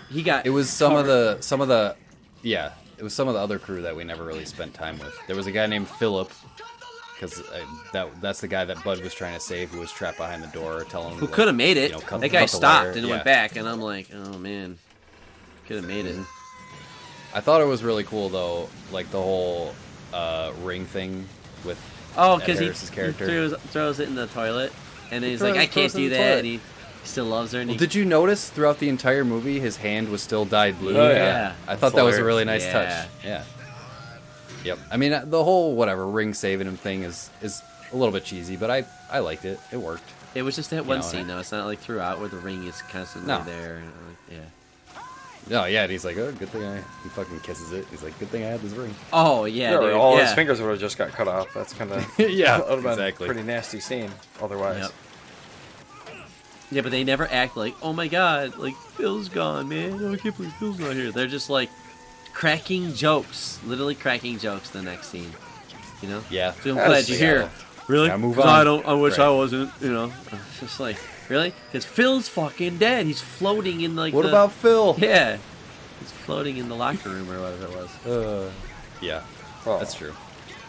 he got. It was some of the It was some of the other crew that we never really spent time with. There was a guy named Philip, because that's the guy that Bud was trying to save, who was trapped behind the door, telling him Who could have made it? That guy stopped and went back, and I'm like, oh man, could have made it. I thought it was really cool though, like the whole ring thing with because Harris's character. He throws it in the toilet, and then he's like, I can't do that, and he still loves her. And did you notice throughout the entire movie his hand was still dyed blue? Oh, yeah. I thought that was a really nice touch. Yeah. Yep. I mean, the whole ring saving him thing is a little bit cheesy, but I liked it. It worked. It was just that one scene, though. It's not like throughout where the ring is constantly there. And, No, yeah, and he's like, oh, good thing he fucking kisses it. He's like, good thing I had this ring. Oh, yeah, dude. All his fingers would have just got cut off. That's kind of exactly. Pretty nasty scene otherwise. Yep. Yeah, but they never act like, oh my god, like, Phil's gone, man. Oh, I can't believe Phil's not here. They're just like cracking jokes, literally cracking jokes the next scene. You know? Yeah. So I'm glad you're here. Really? Yeah, move on. I wish I wasn't, you know. It's just like, really? Because Phil's fucking dead. He's floating in like What about Phil? Yeah. He's floating in the locker room or whatever it was. Yeah. Oh. That's true.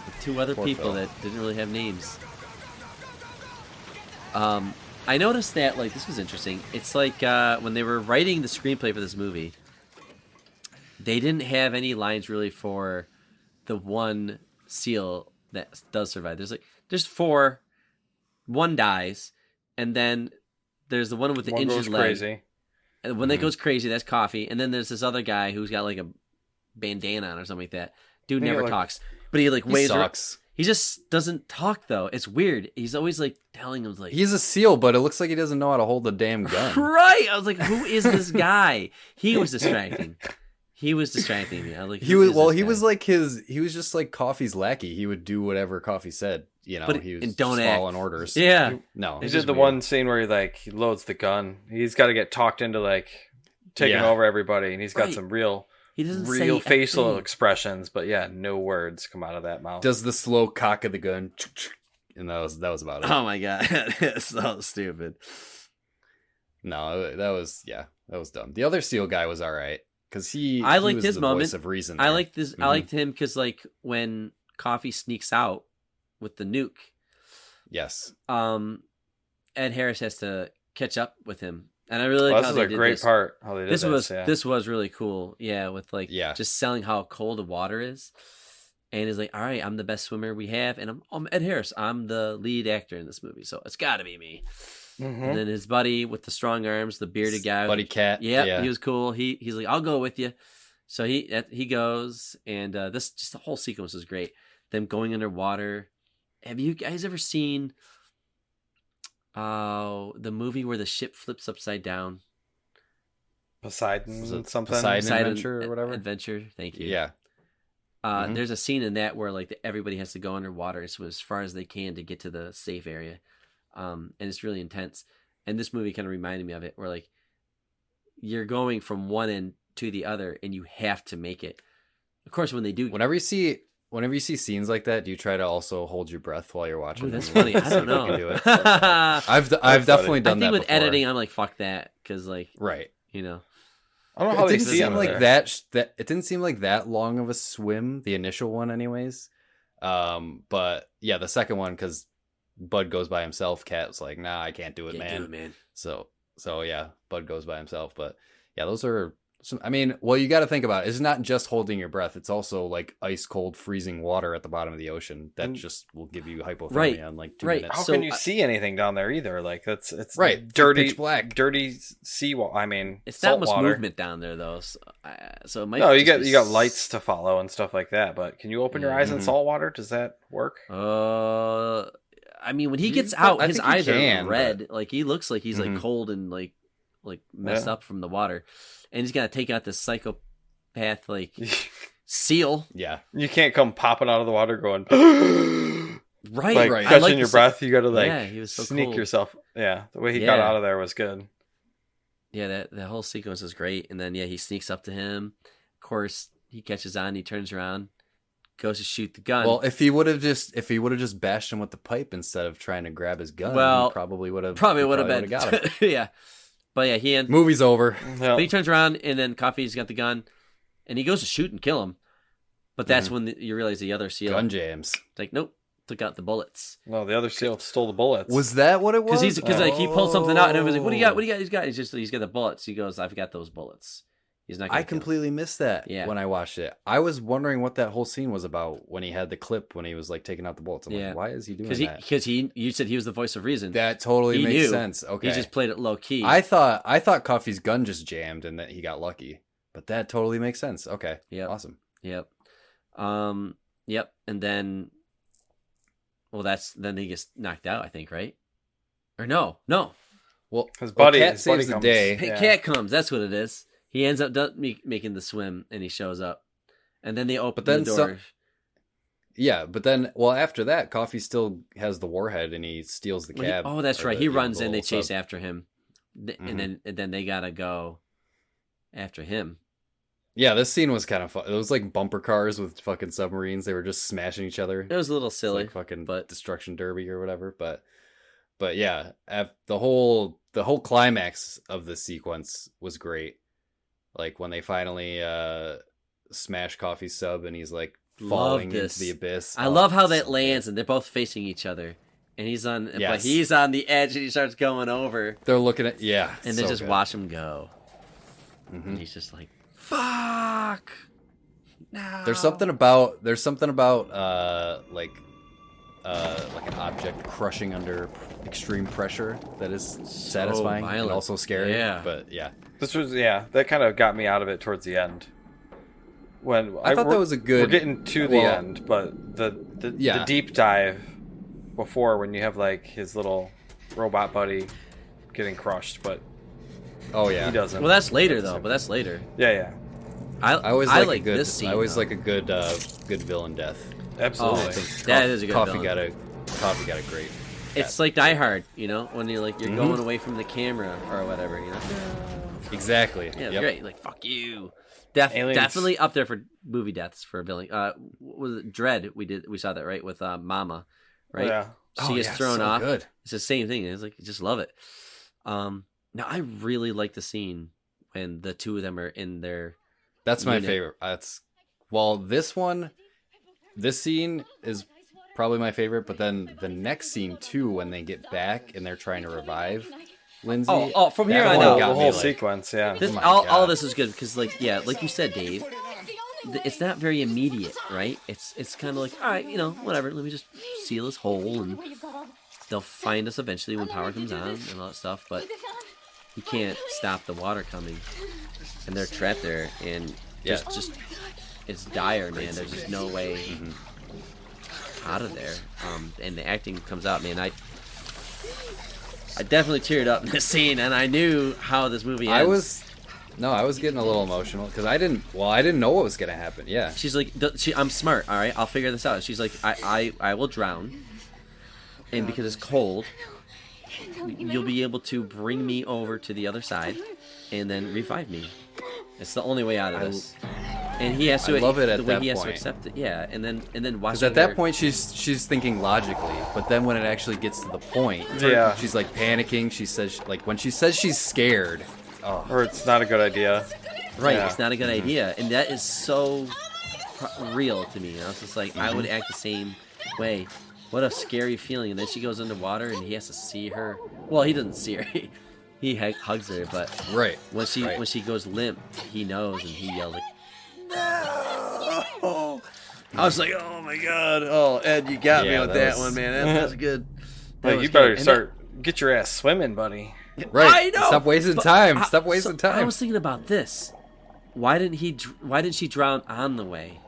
With two other Poor people Phil. that didn't really have names. I noticed that, like, this was interesting. It's like when they were writing the screenplay for this movie, they didn't have any lines really for the one seal that does survive. There's four, one dies, and then there's the one with the One injured goes leg. crazy. And when that goes crazy, that's Coffee. And then there's this other guy who's got like a bandana on or something like that. Dude never talks, but he like waves. Sucks. He just doesn't talk though. It's weird. He's always like telling him like He's a SEAL, but it looks like he doesn't know how to hold the damn gun. Right. I was like, who is this guy? He was distracting. He was distracting me. I was like, He was just like Coffee's lackey. He would do whatever Coffee said. You know, But he was and don't just act. following orders. Yeah. No, He it's did just the weird. one scene where he loads the gun. He's got to get talked into like taking Yeah. over everybody, and he's got Right. some real He doesn't say a facial thing. expressions, but yeah, no words come out of that mouth. Does the slow cock of the gun, and that was about it. Oh my god, it's so stupid. No, that was dumb. The other SEAL guy was all right because I he liked was his the moment. voice of reason. I there. liked this. I liked him because like when Coffee sneaks out with the nuke, Yes. Ed Harris has to catch up with him, and I really like This how is they a did great this. part. How they did This was really cool. Yeah, with like Yeah. just selling how cold the water is, and he's like, "All right, I'm the best swimmer we have, and I'm Ed Harris. I'm the lead actor in this movie, so it's got to be me." And then his buddy with the strong arms, the bearded guy, Buddy Cat. yeah, he was cool. He's like, "I'll go with you." So he goes, and this just the whole sequence is great. Them going underwater. Have you guys ever seen the movie where the ship flips upside down? Poseidon, Was it something. Poseidon Adventure or whatever? Adventure. Thank you. Yeah. There's a scene in that where like everybody has to go underwater and swim as far as they can to get to the safe area, and it's really intense. And this movie kind of reminded me of it, where like you're going from one end to the other, and you have to make it. Of course, when they do, Whenever you see scenes like that, do you try to also hold your breath while you're watching? Ooh, that's the movie? funny. I See don't if you know. can do it. I've definitely I done think that with before. editing, I'm like, fuck that, because like Right. you know. I don't know how It they didn't see seem him like there. that. It didn't seem like that long of a swim. The initial one, anyways. But yeah, the second one, because Bud goes by himself. Cat's like, nah, I can't do it, Can't man. do it, man. So yeah, Bud goes by himself. But yeah, those are some. I mean, well, you got to think about it. It's not just holding your breath. It's also like ice cold, freezing water at the bottom of the ocean that just will give you hypothermia Right. in like 2 Right. minutes. How So can you I- see anything down there either? Like it's Right. dirty, Pitch black. dirty seawater. I mean, It's not salt much water. movement down there though, so it might. No, you just be got lights to follow and stuff like that. But can you open your eyes in Mhm. salt water? Does that work? I mean, when he You- gets out, I his think you eyes can, are red. Like he looks like he's like Mhm. cold and like messed Yeah. up from the water, and he's got to take out this psychopath like seal. Yeah. You can't come popping out of the water going Right, like right. I catching like your the breath. You got to like Yeah, he was so sneak cool. yourself. Yeah, the way he got Yeah. out of there was good. Yeah, that whole sequence is great. And then he sneaks up to him. Of course, he catches on. He turns around, goes to shoot the gun. Well, if he would have just bashed him with the pipe instead of trying to grab his gun, Well, he probably would have been got him. yeah, but yeah, he ends. Movie's over. Yeah. But he turns around, and then Coffee's got the gun, and he goes to shoot and kill him. But that's when you realize the other seal, Gun jams. like, nope, took out the bullets. No, the other seal stole the bullets. Was that what it was? Because like he pulled something out and everyone's like, "What do you got? What do you got?" He's got the bullets. He goes, "I've got those bullets." He's not. I completely missed that when I watched it. I was wondering what that whole scene was about when he had the clip when he was like taking out the bullets. I'm like, why is he doing that? Because you said he was the voice of reason. That totally makes sense. Okay, he just played it low key. I thought Coffee's gun just jammed and that he got lucky, but that totally makes sense. Okay, awesome. Yep. Yep. And then, then he gets knocked out. I think, right? Or no. Well, his buddy, Cat saves the day. Cat comes. That's what it is. He ends up making the swim, and he shows up, and then they open the door. But then, after that, Coffee still has the warhead, and he steals the cab. That's right. He runs, and they chase after him, and then they gotta go after him. Yeah, this scene was kind of fun. It was like bumper cars with fucking submarines. They were just smashing each other. It was a little silly, like fucking destruction derby or whatever. But yeah, the whole climax of the sequence was great. Like when they finally smash Coffee's sub and he's like falling into the abyss. I love how that lands and they're both facing each other. And he's on the edge and he starts going over. They're looking at and they just watch him go. Mm-hmm. And he's just like, fuck. No. There's something about like an object crushing under extreme pressure that is satisfying and also scary. Yeah. But yeah. That kind of got me out of it towards the end. When I thought that was a good. We're getting to the end, but the deep dive before when you have like his little robot buddy getting crushed, but he doesn't. Well, that's later though. But that's later. Yeah. I always like this scene. I always like a good villain death. Absolutely. I think that is a good Coffee villain. got a great. It's like Die Hard, when you're going away from the camera or whatever, Exactly. Yeah, it's great. Like fuck you. Definitely up there for movie deaths for a villain. What was it? Dread? We saw that right with Mama, right? Yeah. She gets thrown off. Good. It's the same thing. It's like you just love it. Now I really like the scene when the two of them are in their. That's my favorite. This scene is probably my favorite, but then the next scene too, when they get back and they're trying to revive Lindsay. From here on out, the whole sequence, yeah. All this is good because, like you said, Dave, it's not very immediate, right? It's kind of like, all right, whatever. Let me just seal this hole, and they'll find us eventually when power comes on and all that stuff. But you can't stop the water coming, and they're trapped there, and just it's dire, man. There's just no way out of there. And the acting comes out, man. I definitely teared up in this scene, and I knew how this movie ends. I was getting a little emotional because I didn't know what was gonna happen. Yeah, she's like, I'm smart. All right, I'll figure this out. She's like, I will drown, and because it's cold, you'll be able to bring me over to the other side, and then revive me. It's the only way out of this. And he has to. I love it at the way that he has point. to accept it. Yeah, and then watch. Because at that point she's thinking logically, but then when it actually gets to the point, she's like panicking. She says when she says she's scared, or it's not a good idea. Right, it's not a good idea, and that is so real to me. I was just like, I would act the same way. What a scary feeling. And then she goes underwater, and he has to see her. Well, he doesn't see her. He hugs her, but when she goes limp, he knows, and he yells like, "No!" I was like, "Oh my god! Oh, Ed, you got me with that one, man. That's good." You better get your ass swimming, buddy. Right. I know. Stop wasting time. Stop wasting time. I was thinking about this. Why didn't she drown on the way?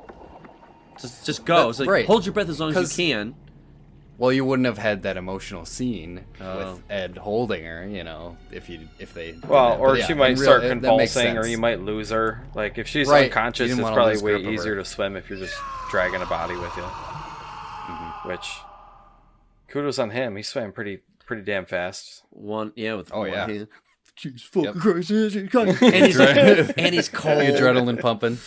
Just go. It's like, hold your breath as long as you can. Well, you wouldn't have had that emotional scene with Ed holding her, if they. Well, or she might start convulsing, or you might lose her. Like if she's unconscious, it's probably way easier to swim if you're just dragging a body with you. Mm-hmm. Which, kudos on him. He swam pretty damn fast. Hand. Jeez, fucking Christ! And he's cold. Adrenaline pumping.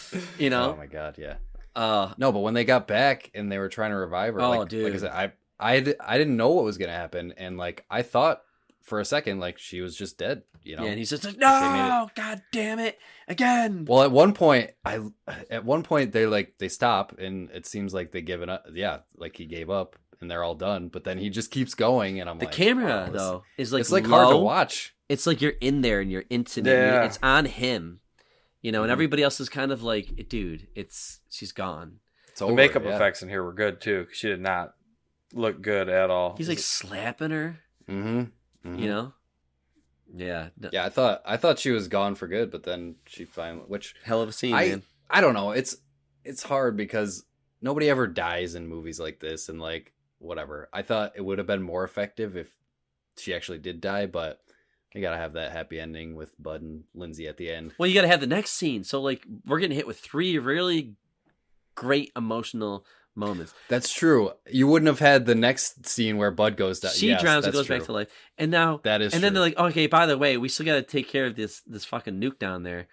Oh my god, yeah. No, but when they got back and they were trying to revive her, dude. Like I said, I didn't know what was gonna happen, and I thought for a second she was just dead. Yeah, and he's just like, no, god damn it, again. Well, at one point they stop, and it seems like they given up. Yeah, like he gave up, and they're all done. But then he just keeps going, and I'm The like, camera oh, though is like it's like low. hard to watch. It's like you're in there and you're intimate. Yeah. It's on him, and Mhm. everybody else is kind of like, dude, she's gone. It's The over, makeup yeah. effects in here were good too. 'Cause she did not look good at all. He's like slapping her, Mm-hmm. you know. Yeah, Yeah, I thought she was gone for good, but then she finally, which hell of a scene, man. I don't know. It's hard because nobody ever dies in movies like this, and like whatever. I thought it would have been more effective if she actually did die, but you gotta have that happy ending with Bud and Lindsay at the end. Well, you got to have the next scene. So like we're getting hit with 3 really great emotional moments. That's true. You wouldn't have had the next scene where Bud goes down. She drowns and goes back to life, and now That is and then true. they're like, okay, by the way, we still got to take care of this fucking nuke down there,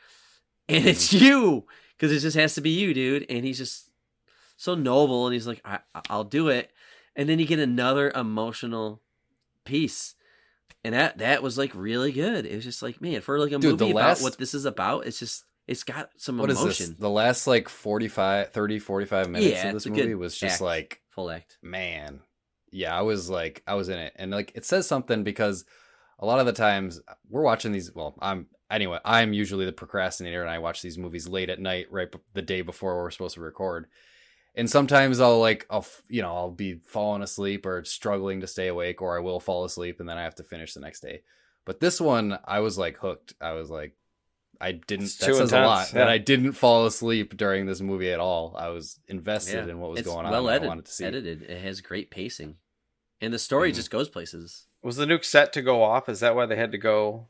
and it's you, because it just has to be you, dude. And he's just so noble, and he's like, I'll do it. And then you get another emotional piece, and that was like really good. It was just like, man, for like a movie about what this is about, it's got some what emotion. is this? The last like 45 minutes of this movie was just act, like full act. Man. Yeah, I was in it. And like it says something because a lot of the times we're watching these, I'm usually the procrastinator, and I watch these movies late at night, right the day before we're supposed to record. And sometimes I'll be falling asleep or struggling to stay awake, or I will fall asleep and then I have to finish the next day. But this one, I was like hooked. I was like, that says a lot that I didn't fall asleep during this movie at all. I was invested in what was going on. Well I wanted to see. Edited. It has great pacing, and the story just goes places. Was the nuke set to go off? Is that why they had to go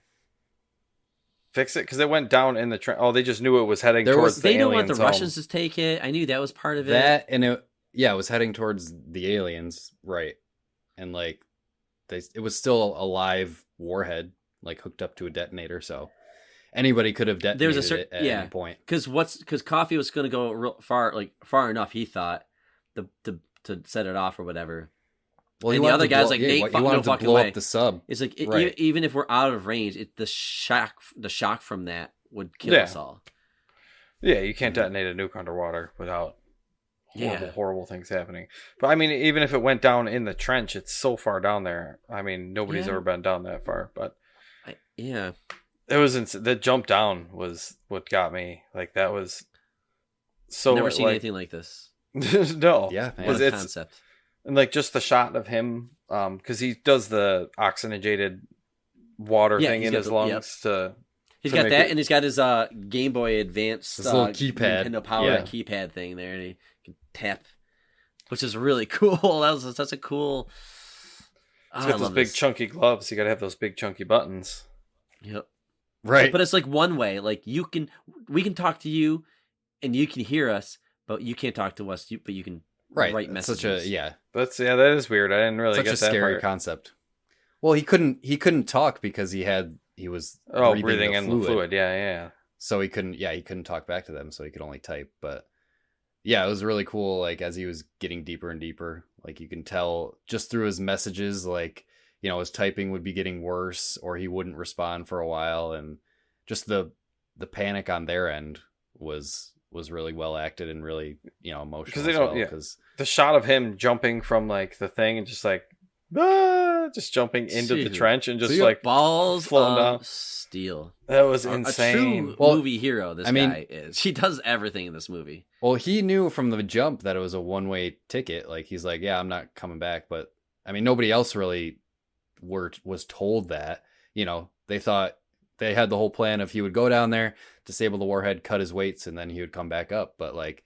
fix it? Because it went down in the trench. Oh, they just knew it was heading towards the aliens. They didn't want the Russians to take it. I knew that was part of it. It was heading towards the aliens, right? And like, it was still a live warhead, like hooked up to a detonator, so anybody could have detonated it at any point. Because Coffee was going to go real far enough, he thought, to set it off or whatever. Well, and the other guy's like, he wanted to blow up the sub. It's like even if we're out of range, the shock from that would kill us all. Yeah, you can't detonate a nuke underwater without horrible things happening. But I mean, even if it went down in the trench, it's so far down there. I mean, nobody's ever been down that far. But it was the jump down was what got me. Like that was so. Never seen anything like this. No, yeah, what a concept. And like just the shot of him, because he does the oxygenated water thing in his lungs to. He's got that, and he's got his Game Boy Advance little keypad, Nintendo Power keypad thing there, and he can tap, which is really cool. That was such a cool. He's got those big chunky gloves. You got to have those big chunky buttons. Yep. Right. But it's like one way. Like we can talk to you, and you can hear us, but you can't talk to us. But you can write messages. That is weird. I didn't really get that. Such a scary concept. Well, he couldn't talk because he was breathing in the fluid. Yeah. So he couldn't talk back to them, so he could only type. But yeah, it was really cool. Like as he was getting deeper and deeper, like you can tell just through his messages, like, you know, his typing would be getting worse, or he wouldn't respond for a while, and just the panic on their end was really well acted and really, you know, emotional. Because the shot of him jumping from like the thing and just like just jumping into the trench and just like balls floating down. Steel. That was insane. A true movie hero. Guy is. He does everything in this movie. Well, he knew from the jump that it was a one-way ticket. Like he's like, yeah, I'm not coming back. But I mean, nobody else really was told that. You know, they thought they had the whole plan of he would go down there, disable the warhead, cut his weights, and then he would come back up. But like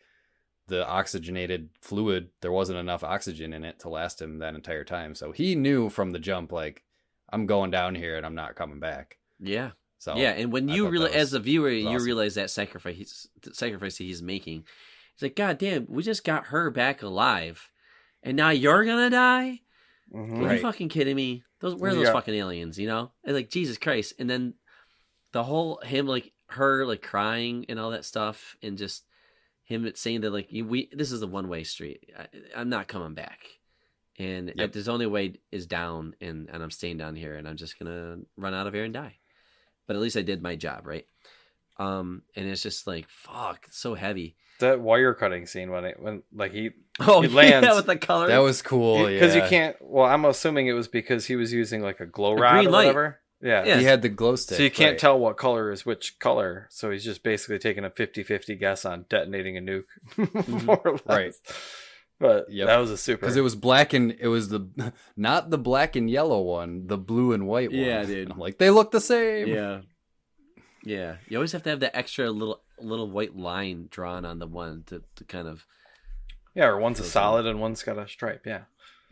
the oxygenated fluid, there wasn't enough oxygen in it to last him that entire time. So he knew from the jump, like, I'm going down here and I'm not coming back. Yeah. So yeah, and when you realize, as a viewer, you awesome. Realize that sacrifice he's making. It's like, God damn, we just got her back alive, and now you're gonna die? Mm-hmm. Are you fucking kidding me? Where are those fucking aliens? You know, and like Jesus Christ, and then the whole him like her like crying and all that stuff, and just him saying that like this is a one-way street. I'm not coming back, and there's only way is down, and I'm staying down here, and I'm just gonna run out of air and die. But at least I did my job, right? And it's just like, fuck, it's so heavy. That wire cutting scene when like he Oh, he lands yeah, with the color. That was cool. because Yeah, you can't. Well, I'm assuming it was because he was using like a glow A rod green or light. whatever. Yeah. Yeah. he had the glow stick. So you can't right. tell what color is which color. So he's just basically taking a 50-50 guess on detonating a nuke, more or less. Right. But Yep. that was a super. Because it was black and it was the not the black and yellow one, the blue and white one. Yeah, dude. And I'm like, they look the same. Yeah. Yeah. You always have to have that extra little white line drawn on the one to kind of. Yeah, or one's a Those solid and one's got a stripe. Yeah.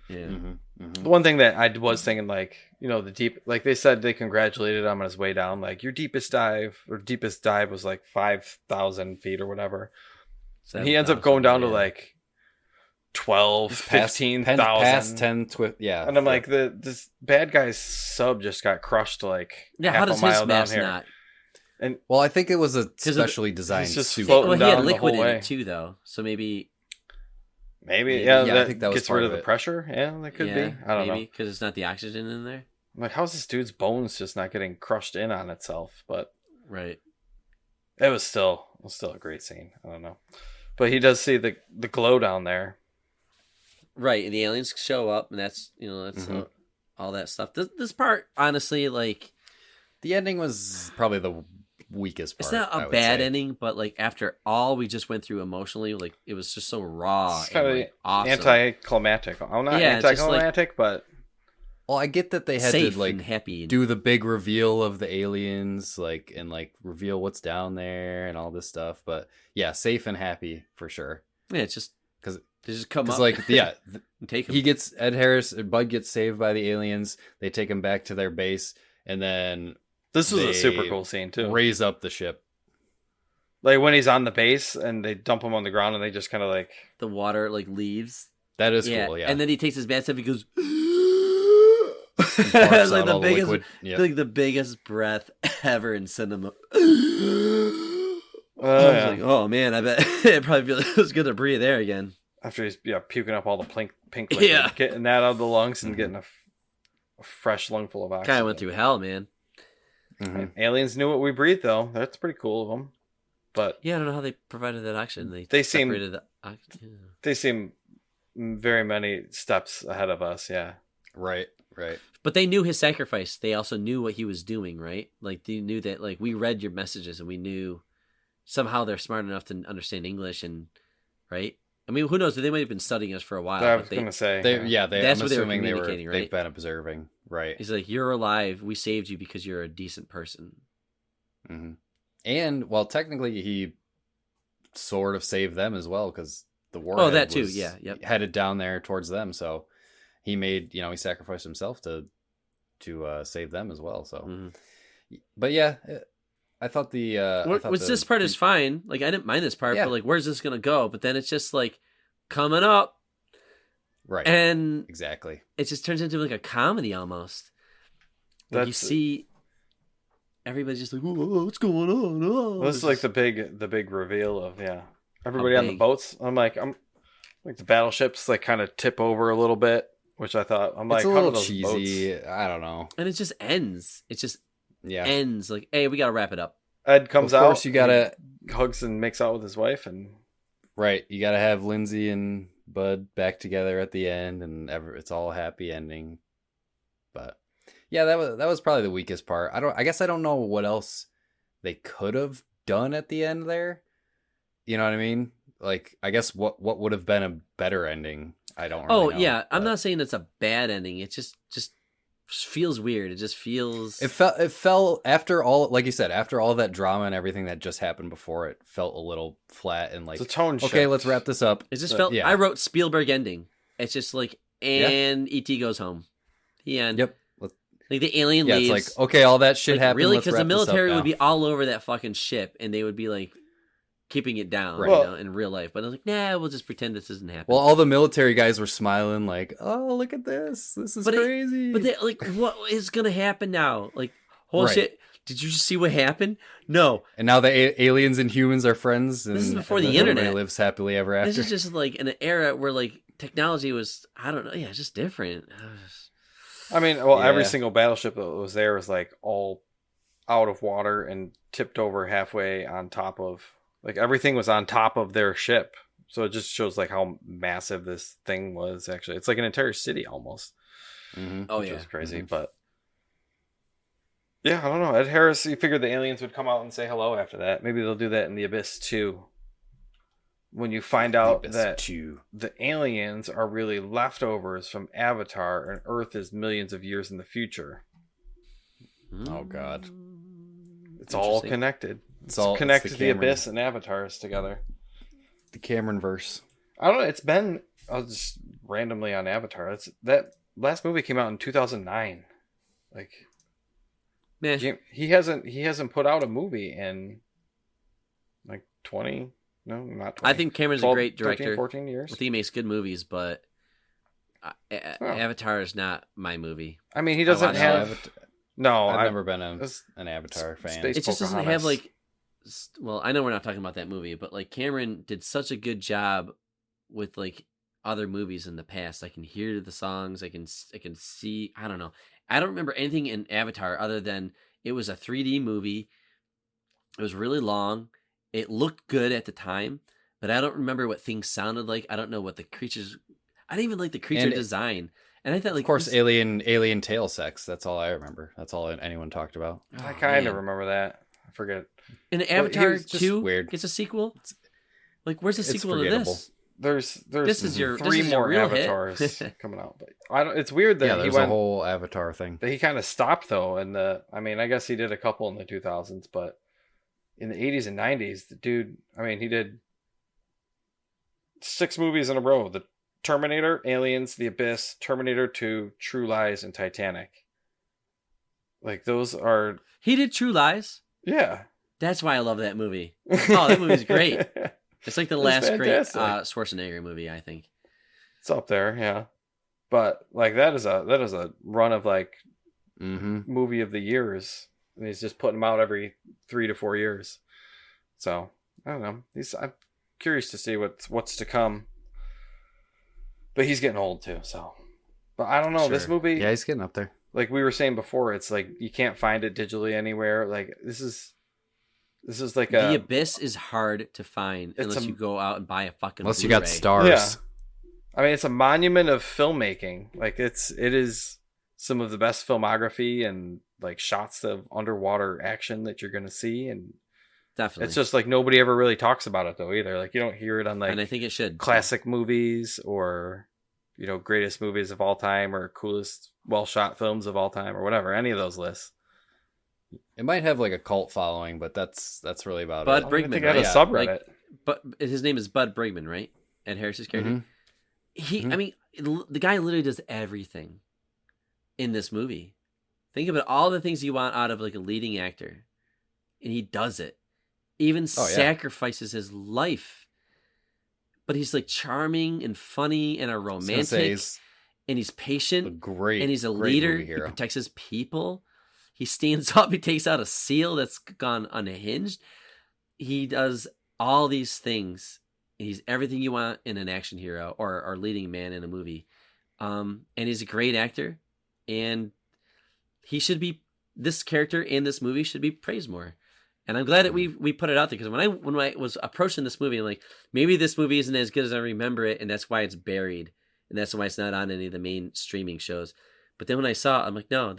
Yeah. Mm-hmm. The one thing that I was thinking, like, you know, the deep, like they said, they congratulated him on his way down. Like, your deepest dive was like 5,000 feet or whatever. And he ends up going down to like 12, 15,000. Past 10, yeah. And I'm like, this bad guy's sub just got crushed like Yeah, half how a does mile his down mass here. not? Well, I think it was a of the- specially designed He's just suit. floating Well, he had down the liquid whole in way. it too, though. So maybe. Maybe, Maybe. yeah, Yeah, I that, think that was gets part rid of of the it. pressure. Yeah, that could be. I don't know. Because it's not the oxygen in there. Like, how's this dude's bones just not getting crushed in on itself? But Right. it was still a great scene. I don't know. But he does see the glow down there. Right. And the aliens show up, and that's, all that stuff. This part, honestly, like, The ending was probably the weakest part. it's not I a would bad say. ending, but like after all we just went through emotionally, like it was just so raw It's and kind of like, awesome. anticlimactic. I'm not Yeah, it's just anticlimactic, but like, Well, I get that they had safe to like and happy. do the big reveal of the aliens, like and like reveal what's down there and all this stuff. But yeah, safe and happy for sure. Yeah, it's just 'Cause- they just come Because up, like and take him. he gets Ed Harris, Bud gets saved by the aliens. They take him back to their base, and then this was a they super cool scene too. raise up the ship. Like when he's on the base and they dump him on the ground and they just kind of like The water like leaves. That is cool. Yeah, And then he takes his mask off. He goes. And barfs It's like out the all the biggest, liquid. Yep. like the biggest breath ever in cinema. oh, I was yeah. like, oh man, I bet it probably feels good to breathe air again. After he's puking up all the pink liquid, Yeah. getting that out of the lungs and getting a fresh lungful of oxygen. Guy went through hell, man. Mhm. Aliens knew what we breathed, though. That's pretty cool of them. But Yeah, I don't know how they provided that oxygen. They seem- separated the oxygen. they seem very many steps ahead of us. Yeah. Right. But they knew his sacrifice. They also knew what he was doing, right? Like they knew that. Like we read your messages, and we knew somehow they're smart enough to understand English, and right. I mean, who knows? They might have been studying us for a while. I but was going to say. They, yeah. That's I'm what they were assuming they were. communicating, They've right? been observing. Right. He's like, "You're alive. We saved you because you're a decent person." hmm And well, technically, he sort of saved them as well because the warhead Oh, that too, was yeah, yep. headed down there towards them. So he made, he sacrificed himself to save them as well. So, Mhm. but yeah, I thought the This part is fine. Like I didn't mind this part, Yeah. but like, where's this gonna go? But then it's just like coming up, right, and exactly. it just turns into like a comedy almost. Like you That's- see, everybody's just like, "Whoa, what's going on?" Oh, This is like the big reveal of everybody on the big? boats. I'm like the battleships like kind of tip over a little bit, which I thought It's a how little do those cheesy. boats- I don't know. and it just ends. It just Yeah, ends. Like, hey, we gotta wrap it up. Ed comes of out. course you gotta he hugs and makes out with his wife, and right. You gotta have Lindsay and Bud back together at the end, and it's all a happy ending. But yeah, that was probably the weakest part. I guess I don't know what else they could have done at the end there. You know what I mean? Like, I guess what would have been a better ending? I don't. Really know, Yeah, I'm but not saying it's a bad ending. It just feels weird. It just feels. It fell after all, like you said, after all that drama and everything that just happened before. It felt a little flat and like, it's a tone okay, shift. let's wrap this up. It just But, felt. yeah. I wrote Spielberg ending. It's just like, and ET goes home. The end. Yep. Like the alien Yeah, leaves. it's like, okay, all that shit Like, happened. really, let's because the wrap this up military now. would be all over that fucking ship, and they would be like keeping it down, Right. Well- in real life. But I was like, nah, we'll just pretend this isn't happening. Well, all the military guys were smiling, like, "Oh, look at this! This is crazy." But they, like, what is gonna happen now? Like, whole Right. shit. Did you just see what happened? No, and now the aliens and humans are friends. And This is before the everybody internet. lives happily ever after. this is just like in an era where like technology was, I don't know, yeah, it's just different. I mean, well, every Yeah. single battleship that was there was like all out of water and tipped over halfway on top of, like, everything was on top of their ship. So it just shows like how massive this thing was. Actually, it's like an entire city almost. Oh Which yeah, was crazy. But yeah, I don't know. Ed Harris, you figured the aliens would come out and say hello after that. Maybe they'll do that in The Abyss too. When you find out that the aliens are really leftovers from Avatar and Earth is millions of years in the future. Oh God. It's all connected. It's all connected. The Abyss and Avatars together. The Cameron verse. I don't know. It's been, I was just randomly on Avatar. That last movie came out in 2009. Like, man, he hasn't put out a movie in like 20. No, not 20. I think Cameron's 12, a great director. 13, 14 years. I think he makes good movies, but Avatar is not my movie. I mean, he doesn't have. No, I've never been an Avatar fan. It just doesn't have like. Well, I know we're not talking about that movie, but like Cameron did such a good job with like other movies in the past. I can hear the songs. I can see. I don't know. I don't remember anything in Avatar other than it was a 3D movie. It was really long. It looked good at the time, but I don't remember what things sounded like. I don't know what the creatures. I didn't even like the creature design. And I thought, like, of course, alien tail sex. That's all I remember. That's all anyone talked about. I kind of remember that. I forget. And Avatar 2 weird. gets a sequel. Like, where's the sequel to this? There's this is your, three this is more your Avatars coming out, but I don't. It's weird that there's a whole Avatar thing. That he kind of stopped though. I mean, I guess he did a couple in the 2000s, but in the 80s and 90s, the dude. I mean, he did 6 movies in a row: The Terminator, Aliens, The Abyss, Terminator 2, True Lies, and Titanic. Like those are. He did True Lies. Yeah. That's why I love that movie. Oh, that movie's great. It's like the last great Schwarzenegger movie, I think. It's up there, yeah. But like that is a run of like movie of the years, and he's just putting them out every 3 to 4 years. So I don't know. I'm curious to see what's to come. But he's getting old too, so. But I don't know. Sure. This movie, yeah, he's getting up there. Like we were saying before, it's like you can't find it digitally anywhere. Like this is like The Abyss is hard to find unless you go out and buy a fucking unless Blu-ray. You got stars. Yeah. I mean, it's a monument of filmmaking. Like it is some of the best filmography and like shots of underwater action that you're going to see. And definitely, it's just like nobody ever really talks about it though either. Like you don't hear it on like, and I think it should classic movies or, greatest movies of all time or coolest well shot films of all time or whatever, any of those lists. It might have like a cult following, but that's really about Bud it. Brigman, right? A subreddit. But his name is Bud Brigman, right? Ed Harris's character. I mean, the guy literally does everything in this movie. Think about all the things you want out of like a leading actor, and he does it. Even sacrifices his life. But he's like charming and funny and a romantic, and he's patient, and he's a leader. He protects his people. He stands up. He takes out a seal that's gone unhinged. He does all these things. He's everything you want in an action hero or leading man in a movie. And he's a great actor. And he should be, this character in this movie should be praised more. And I'm glad that we put it out there, because when I was approaching this movie, I'm like, maybe this movie isn't as good as I remember it, and that's why it's buried. And that's why it's not on any of the main streaming shows. But then when I saw it, I'm like, no,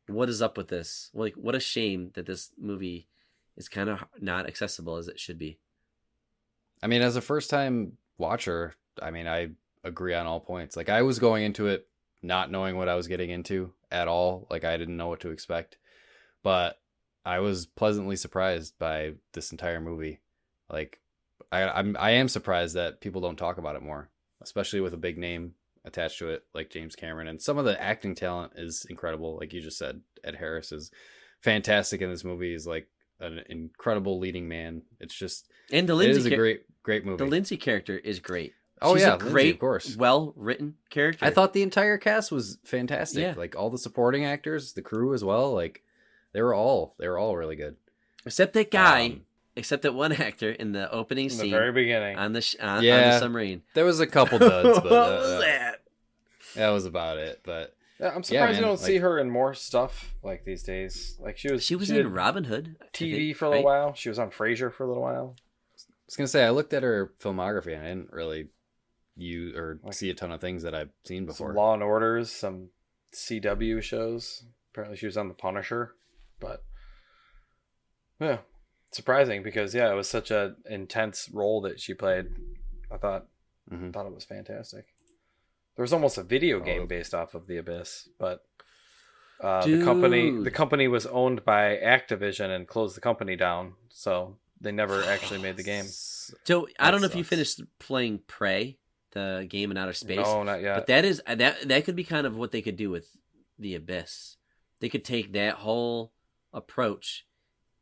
what is up with this? Like, what a shame that this movie is kind of not accessible as it should be. I mean, as a first-time watcher, I mean, I agree on all points. Like, I was going into it not knowing what I was getting into at all. Like, I didn't know what to expect. But I was pleasantly surprised by this entire movie. Like, I am surprised that people don't talk about it more, especially with a big name attached to it like James Cameron. And some of the acting talent is incredible. Like you just said, Ed Harris is fantastic in this movie. He's like an incredible leading man. It's just, and the Lindsay, it is a great movie. The Lindsay character is great. Oh, she's yeah, a great, Lindsay, of course. Well-written character. I thought the entire cast was fantastic. Yeah. Like all the supporting actors, the crew as well. Like they were all really good. Except that guy, except that one actor in the opening scene, the very beginning, on the submarine. There was a couple duds, but what was that? That was about it. But Yeah, I'm Yeah, surprised you man. don't see her in more stuff like these days. Like she She was did in Robin Hood TV for a little while. She was on Frasier for a little while. I was gonna say I looked at her filmography and I didn't really Like see a ton of things that I've seen some before. Law and Orders, some CW shows. Apparently she was on The Punisher, but yeah, surprising because yeah, it was such a intense role that she played. I thought it was fantastic. There was almost a video game based off of The Abyss, but the company was owned by Activision and closed the company down, so they never actually made the game. So I don't know if you finished playing Prey, the game in outer space. No, not yet. But that could be kind of what they could do with The Abyss. They could take that whole approach,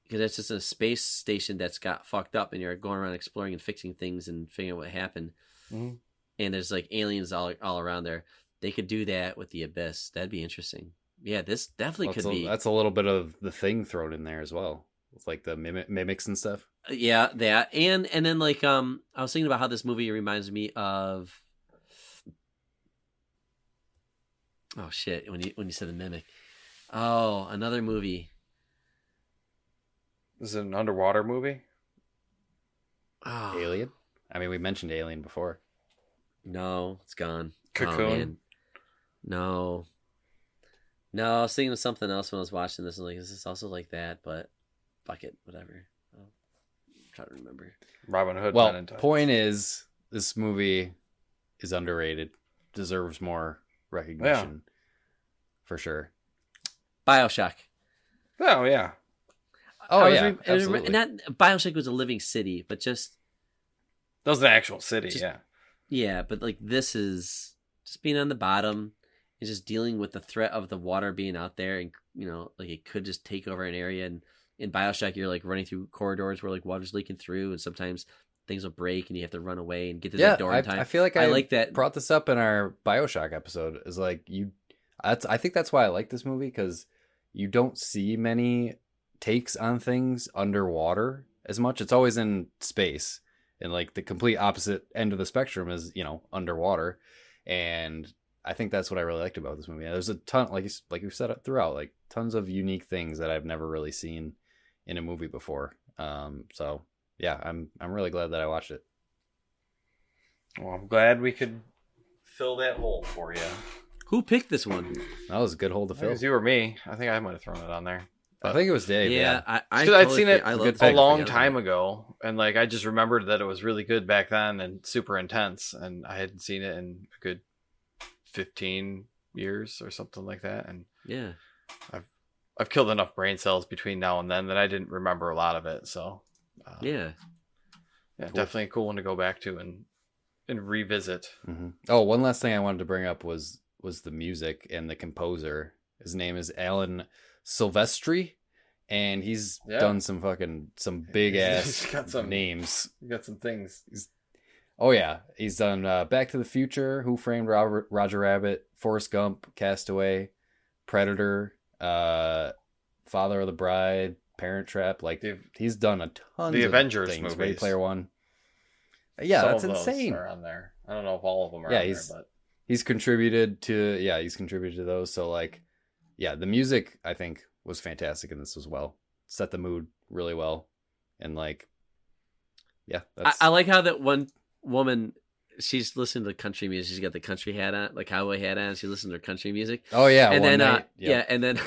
because it's just a space station that's got fucked up, and you're going around exploring and fixing things and figuring out what happened. Mm-hmm. And there's like aliens all around there. They could do that with The Abyss. That'd be interesting. Yeah, this definitely could be. That's a little bit of The Thing thrown in there as well. It's like the mimics and stuff. Yeah, that and then like I was thinking about how this movie reminds me of. Oh shit! When you said the mimic, oh, another movie. This is an underwater movie. Oh. Alien. I mean, we mentioned Alien before. No, it's gone. Cocoon. Oh, man. No, I was thinking of something else when I was watching this. And like, is this also like that? But fuck it, whatever. I'll try to remember. Robin Hood. Well, point is, this movie is underrated. Deserves more recognition, for sure. BioShock. Oh yeah. Oh yeah, absolutely. Not BioShock was a living city, but just that was an actual city. Yeah, but like this is just being on the bottom and just dealing with the threat of the water being out there, and like it could just take over an area. And in BioShock, you're like running through corridors where like water's leaking through, and sometimes things will break and you have to run away and get to the door in time. I feel like I like that. Brought this up in our BioShock episode. Is like I think that's why I like this movie, because you don't see many takes on things underwater as much. It's always in space, and like the complete opposite end of the spectrum is underwater. And I think that's what I really liked about this movie. There's a ton, like we've said throughout, like tons of unique things that I've never really seen in a movie before. So yeah, I'm really glad that I watched it. Well, I'm glad we could fill that hole for you. Who picked this one? That was a good hole to fill. It was you or me. I think I might have thrown it on there. I think it was Dave. Yeah, I'd totally seen it a a long time ago, and like I just remembered that it was really good back then and super intense, and I hadn't seen it in a good 15 years or something like that. And yeah, I've killed enough brain cells between now and then that I didn't remember a lot of it. So yeah, cool. Definitely a cool one to go back to and revisit. Mm-hmm. Oh, one last thing I wanted to bring up was the music and the composer. His name is Alan Silvestri, and he's done some big ass names. He got some things. He's done Back to the Future, Who Framed Roger Rabbit, Forrest Gump, Castaway, Predator, Father of the Bride, Parent Trap. Like he's done a ton. The of Avengers things. movies. Ready Player One. Yeah, Some that's of those insane. are on there. I don't know if all of them are on there, but he's contributed to those. So like, yeah, the music I think was fantastic in this as well. Set the mood really well, and like, yeah, I like how that one woman, she's listening to country music. She's got the country hat on, like cowboy hat on. She listens to country music. Oh yeah, and then and then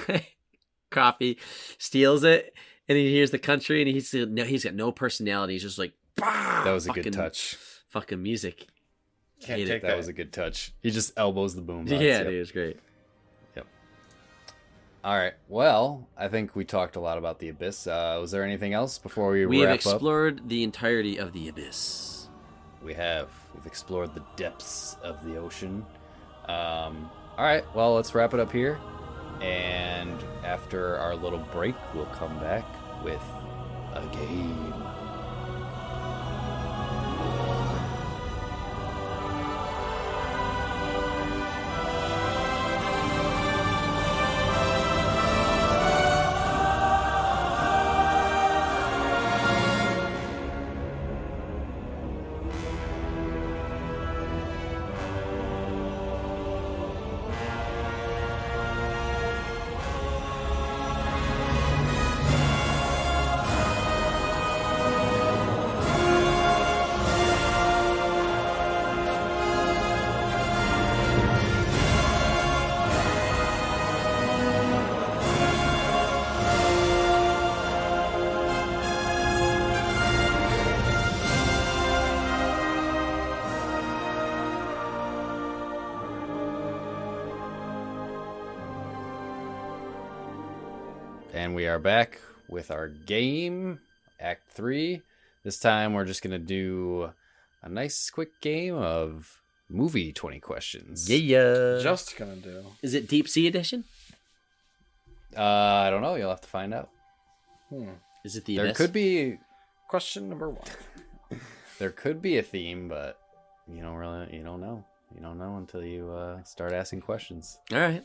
Coffee steals it, and he hears the country, and he's got no personality. He's just like, bah! That was a good touch. Fucking music. Can't take that was a good touch. He just elbows the boombox. Yeah, dude, it was great. Yep. All right. Well, I think we talked a lot about the Abyss. Was there anything else before we wrap up? We have explored the entirety of the Abyss. We've explored the depths of the ocean. All right. Well, let's wrap it up here. And after our little break, we'll come back with a game. And we are back with our game, Act 3. This time we're just going to do a nice quick game of movie 20 questions. Yeah. Just gonna do. Is it Deep Sea Edition? I don't know. You'll have to find out. Is it the There Abyss? could be... Question number 1. There could be a theme, but you don't know. You don't know until you start asking questions. All right.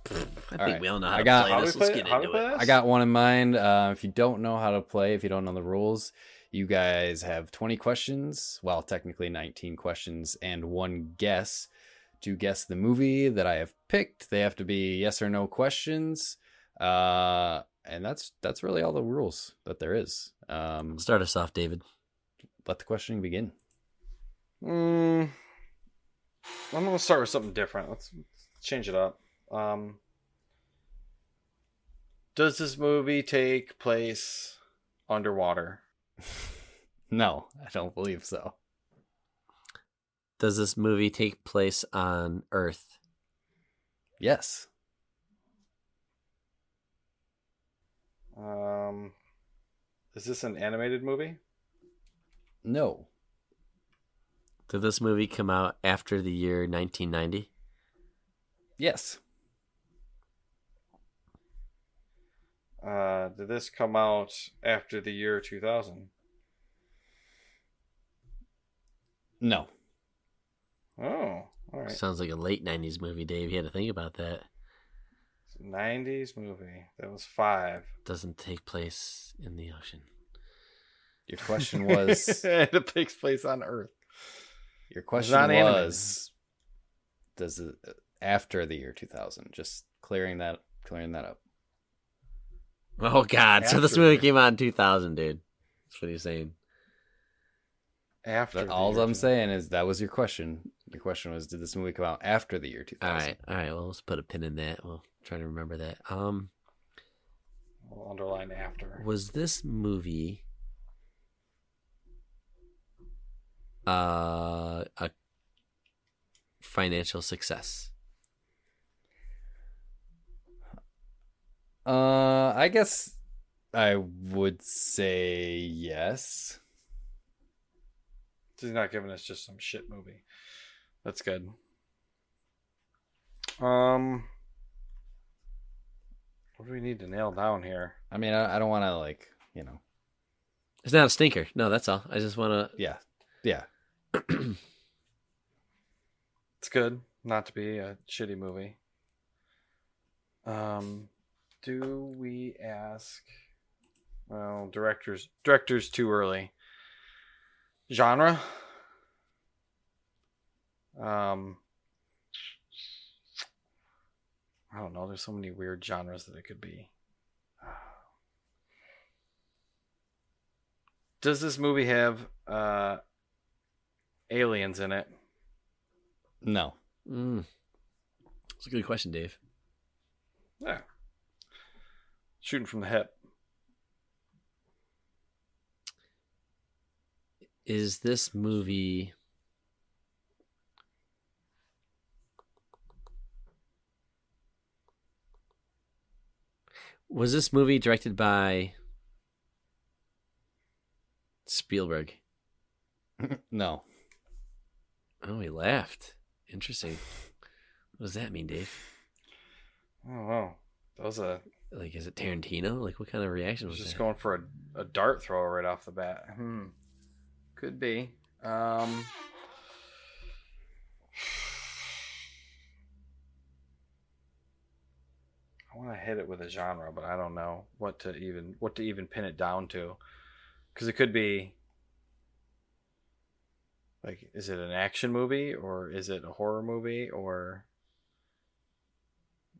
I think right. we all know how I to got- play How this. do we Let's play- get how do into we play it. this? I got one in mind. If you don't know how to play, if you don't know the rules, you guys have 20 questions. Well, technically 19 questions and one guess to guess the movie that I have picked. They have to be yes or no questions. And that's really all the rules that there is. Start us off, David. Let the questioning begin. I'm gonna start with something different. Let's change it up. Does this movie take place underwater? No, I don't believe so. Does this movie take place on Earth? Yes. Is this an animated movie? No. Did this movie come out after the year 1990? Yes. Did this come out after the year 2000? No. Oh, all right. Sounds like a late 90s movie, Dave. You had to think about that. 90s movie. That was 5. Doesn't take place in the ocean. Your question was It takes place on Earth. Your question not animated. was does it after the year 2000? Just clearing that up. Oh, God. So this After. movie came out in 2000, dude. That's what he's saying. After But the all year I'm 2000. saying is that was your question. Your question was, did this movie come out after the year 2000? All right. Well, let's put a pin in that. We'll try to remember that. We'll underline after. Was this movie a financial success? I guess I would say yes. He's not giving us just some shit movie. That's good. What do we need to nail down here? I mean, I don't want to It's not a stinker. No, that's all. I just want to. yeah. It's good not to be a shitty movie. Do we ask? Well, directors too early. Genre. I don't know. There's so many weird genres that it could be. Does this movie have aliens in it? No. It's a good question, Dave. Yeah. Shooting from the hip. Is this movie was this movie directed by Spielberg? No. Oh, he laughed. Interesting. What does that mean, Dave? Oh wow. That was a Like, is it Tarantino? Like, what kind of reaction was just that? going for a dart throw right off the bat. Could be. I want to hit it with a genre, but I don't know what to even pin it down to, because it could be like, is it an action movie or is it a horror movie or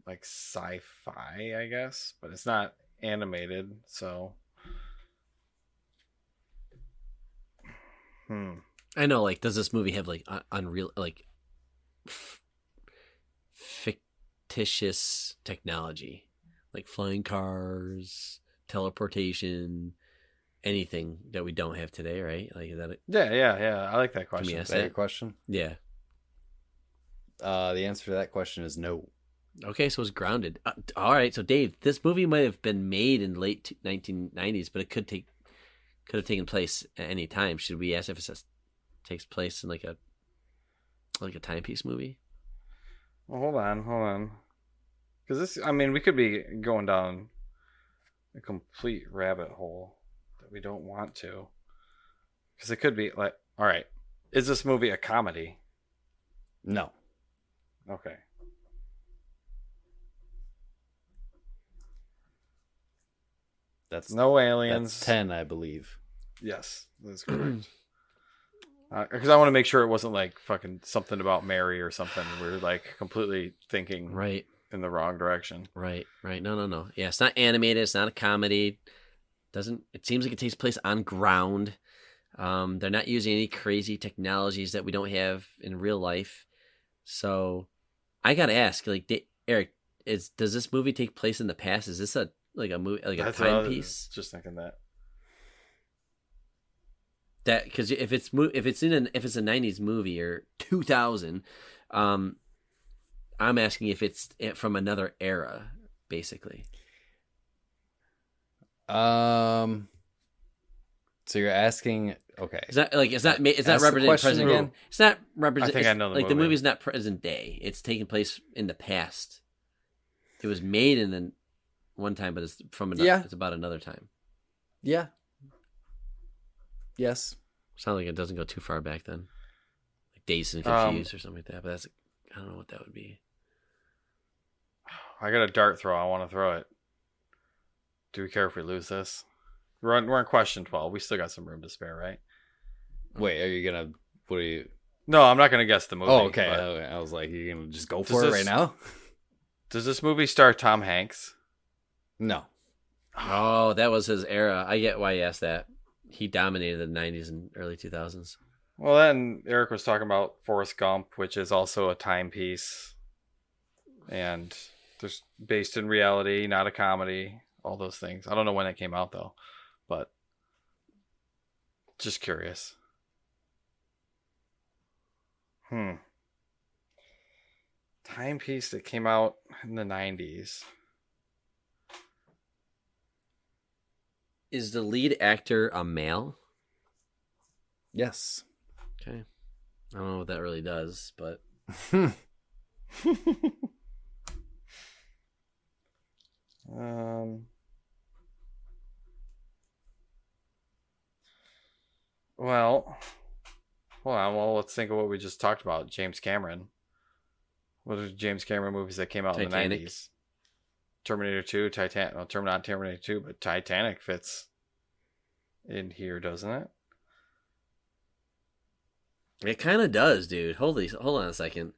like sci-fi? I guess, but it's not animated, so. I know, like, does this movie have, like, unreal, like, fictitious technology? Like flying cars, teleportation, anything that we don't have today, right? Like, is that it? Yeah. I like that Can we question. ask Is that your that? question? Yeah. The answer to that question is no. Okay, so it's grounded. All right, so Dave, this movie might have been made in late 1990s, but it could have taken place at any time. Should we ask if it takes place in like a timepiece movie? Well, hold on. Because this, I mean, we could be going down a complete rabbit hole that we don't want to. Because it could be like, all right, is this movie a comedy? No. Okay. That's no aliens. That's 10, I believe. Yes, that's correct. Because I want to make sure it wasn't like fucking something about Mary or something. We're like completely thinking Right. in the wrong direction. Right. No. Yeah, it's not animated. It's not a comedy. It seems like it takes place on ground. They're not using any crazy technologies that we don't have in real life. So, I gotta ask, like, Eric, does this movie take place in the past? Is this a movie, like a timepiece? Just thinking that. That because if it's a '90s movie or 2000, I'm asking if it's from another era, basically. So you're asking, okay? Is that Ask the representing question present? again? It's not represent. I think I know the like the movie. movie's not present day. It's taking place in the past. It was made in the one time, but it's from another. Yeah. It's about another time. Yeah. Yes. Sounds like it doesn't go too far back then, like Dazed and Confused or something like that. But I don't know what that would be. I got a dart throw. I want to throw it. Do we care if we lose this? We're on question 12. We still got some room to spare, right? Wait, are you gonna? What are you? No, I'm not going to guess the movie. Oh, okay. but I was like, you're gonna just go for it right now? Does this movie star Tom Hanks? No. Oh, that was his era. I get why you asked that. He dominated the '90s and early 2000s. Well, then Eric was talking about Forrest Gump, which is also a timepiece. And there's based in reality, not a comedy. All those things. I don't know when it came out, though. But just curious. Timepiece that came out in the 90s. Is the lead actor a male? Yes. Okay. I don't know what that really does, but Well, hold on. Well, let's think of what we just talked about. James Cameron. What are James Cameron movies that came out in the Titanic. 90s? Terminator 2, Titanic. Well, not Terminator 2, but Titanic fits in here, doesn't it? it kind of does, dude. Hold on a second.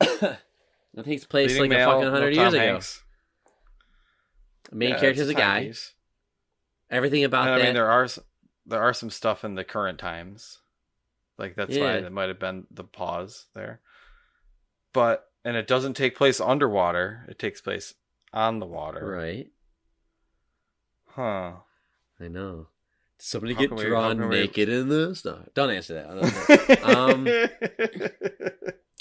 It takes place Leading like a male, fucking 100 Tom years ago. Hanks. The main Yeah, character's it's a guy. timepiece. Everything about And, that. I mean, there are some stuff in the current times. Like, that's why it might have been the pause there. And it doesn't take place underwater. It takes place on the water. Right. Huh. I know. Did somebody How get can we- drawn how can we- naked in this? No, don't answer that. I don't know.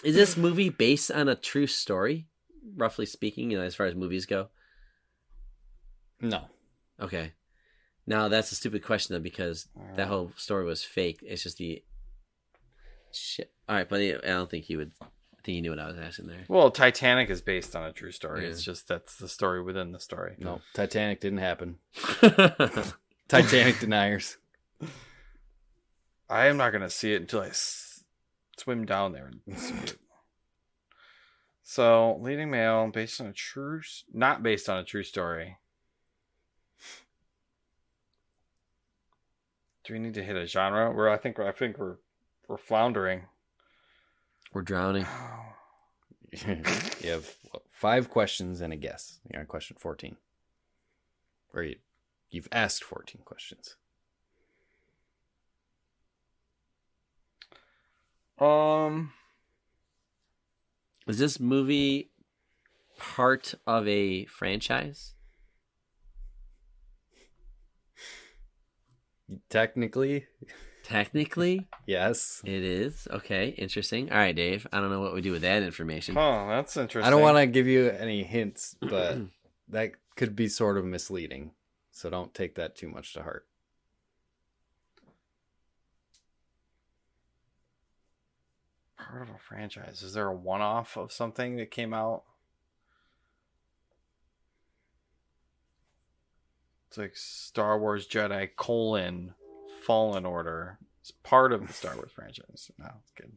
Is this movie based on a true story, roughly speaking? As far as movies go. No. Okay. Now that's a stupid question though, because that whole story was fake. It's just the shit. All right, but I don't think he would. I think you knew what I was asking there. Well, Titanic is based on a true story. Yeah. It's just that's the story within the story. No. Titanic didn't happen. Titanic deniers. I am not going to see it until I swim down there and see it. So, leading male, not based on a true story. Do we need to hit a genre? I think we're floundering. We're drowning. You have 5 questions and a guess. You're on question 14. Or you've asked 14 questions. Is this movie part of a franchise? Technically, Technically, Yes. it is. Okay, interesting. All right, Dave. I don't know what we do with that information. Oh, that's interesting. I don't want to give you any hints, but that could be sort of misleading. So don't take that too much to heart. Part of a franchise. Is there a one-off of something that came out? It's like Star Wars Jedi : Fallen Order. It's part of the Star Wars franchise. No, it's good.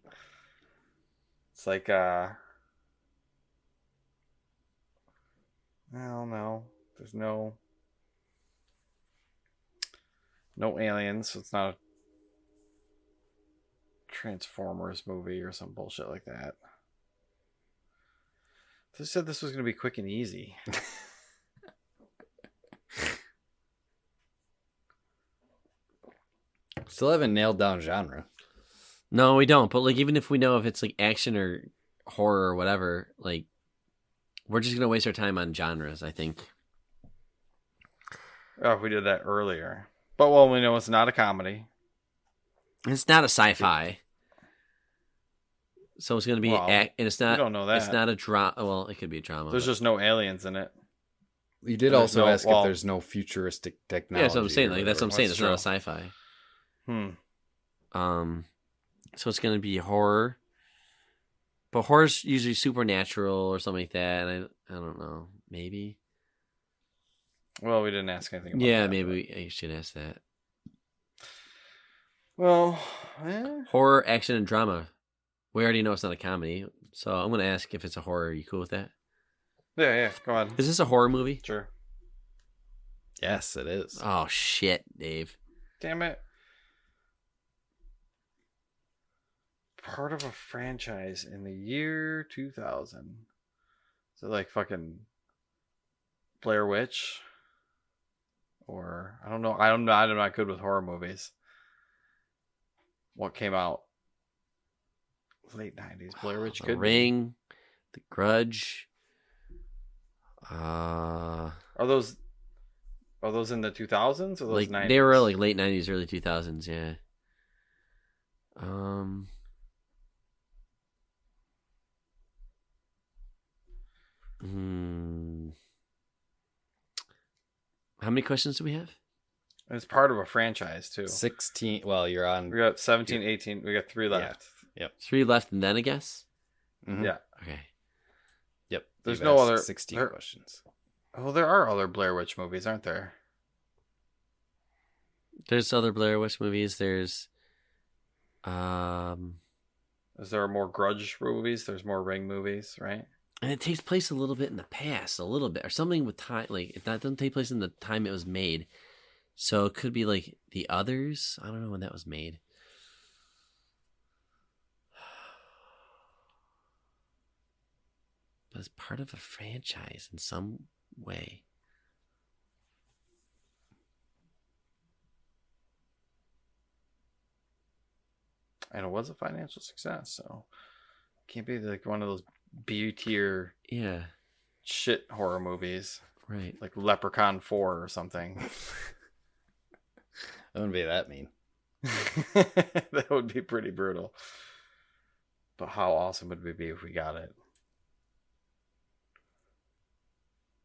It's like I don't know. There's no aliens, so it's not a Transformers movie or some bullshit like that. They said this was going to be quick and easy. Still haven't nailed down genre. No, we don't. But like, even if we know if it's like action or horror or whatever, like, we're just gonna waste our time on genres. I think. Oh, if we did that earlier. But well, we know it's not a comedy. It's not a sci-fi, so it's gonna be and it's not. We don't know that. It's not a drama. Well, it could be a drama. There's just no aliens in it. You did There's also no- ask well- if there's no futuristic technology. yeah, that's what I'm saying. or Like that's what I'm whatever. saying. That's It's not a sci-fi. So it's gonna be horror, but horror's usually supernatural or something like that. And I don't know, maybe. Well, we didn't ask anything about Yeah, that. maybe I should ask that. Well, Horror, action, and drama. We already know it's not a comedy, so I'm gonna ask if it's a horror. Are you cool with that? yeah, go on. Is this a horror movie? Sure. Yes, it is. Oh shit, Dave. Damn it. Part of a franchise in the year 2000. Is it like fucking Blair Witch? Or I don't know. I'm not good with horror movies. What came out? Late 90s. Blair Witch The could be. Ring, The Grudge. Are those in the 2000s or those Like 90s? they were like late 90s, early 2000s. Yeah. How many questions do we have? It's part of a franchise too. 16. Well, you're on. We got 17, 18. We got 3 left. Yep. 3 left and then a guess? Mhm. Yeah. Okay. Yep. There's You've no asked other 16 there- questions. Oh, there are other Blair Witch movies, aren't there? There's other Blair Witch movies. There's Is there more Grudge movies? There's more Ring movies, right? and it takes place a little bit in the past, a little bit, or something with time. Like it doesn't take place in the time it was made, so it could be like The Others. I don't know when that was made. But it's part of a franchise in some way. And it was a financial success, so can't be like one of those B tier Yeah, shit horror movies right. like Leprechaun 4 or something. That wouldn't be that mean. That would be pretty brutal. But how awesome would it be if we got it?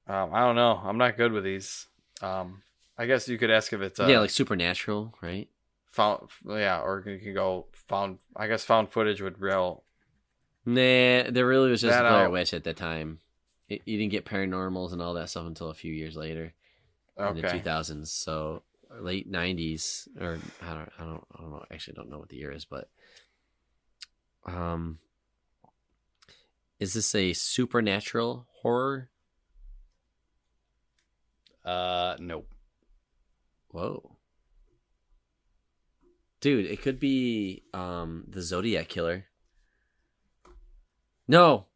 I don't know. I'm not good with these. I guess you could ask if it's Yeah, like Supernatural, right? found, yeah, or you can go found. I guess found footage would real. Nah, there really was just That Blair out. Witch at the time. You didn't get paranormals and all that stuff until a few years later in the Okay, 2000s. So late 90s, or I don't know. Actually, don't know what the year is, but is this a supernatural horror? Nope. Whoa, dude, it could be the Zodiac Killer. No,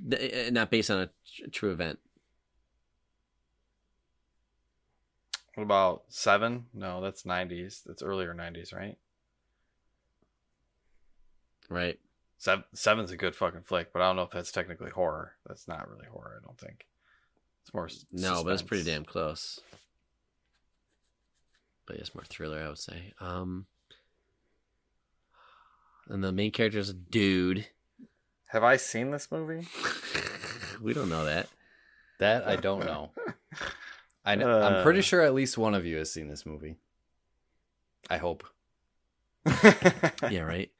not based on a true event. what about Seven? No, that's 90s. That's earlier 90s, right? Right. Seven's a good fucking flick, but I don't know if that's technically horror. That's not really horror, I don't think. It's more No, but it's pretty suspense. damn close. But it's more thriller, I would say. And the main character is a dude. Have I seen this movie? We don't know that. That I don't know. I'm pretty sure at least one of you has seen this movie. I hope. Yeah, right.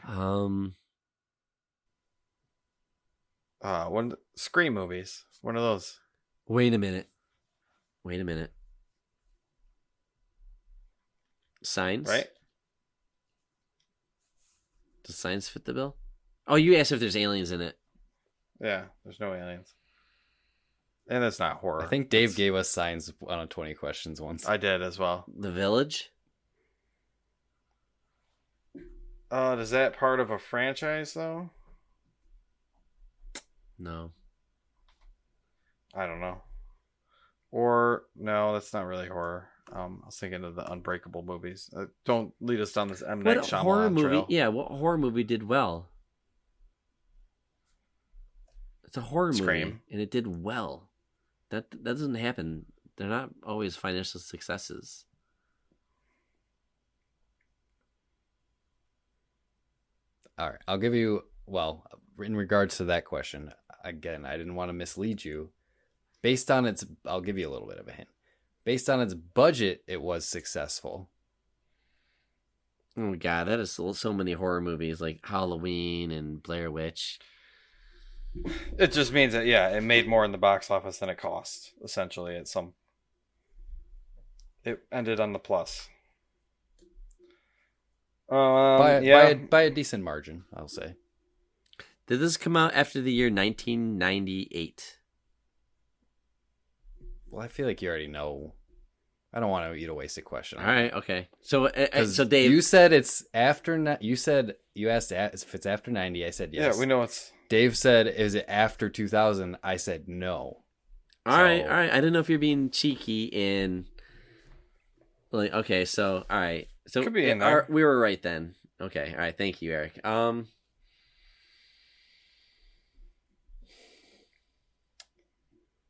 One Scream movies. One of those. Wait a minute. Signs? Right? Does Signs fit the bill? Oh, you asked if there's aliens in it. Yeah, there's no aliens. And it's not horror. I think Dave gave us Signs on a 20 questions once. I did as well. The Village? Is that part of a franchise though? No. I don't know. Or no, that's not really horror. I was thinking of the Unbreakable movies. Don't lead us down this M. Night What Shyamalan horror movie? trail. Yeah, what horror movie did well? It's a horror Scream. movie, and it did well. That doesn't happen. They're not always financial successes. All right, I'll give you, well, in regards to that question, again, I didn't want to mislead you. Based on its, I'll give you a little bit of a hint. Based on its budget, it was successful. Oh my god, that is so many horror movies like Halloween and Blair Witch. It just means that, yeah, it made more in the box office than it cost, essentially, at some... It ended on the plus. By a decent margin, I'll say. Did this come out after the year 1998? Well, I feel like you already know. I don't want you to waste a question. All right, okay. So Dave, you said it's after. You said you asked if it's after 90. I said yes. Yeah, we know it's... Dave said, "Is it after 2000?" I said no. All right. I didn't know if you're being cheeky and like. Okay, so all right. So Could be in there. We were right then. Okay. All right. Thank you, Eric.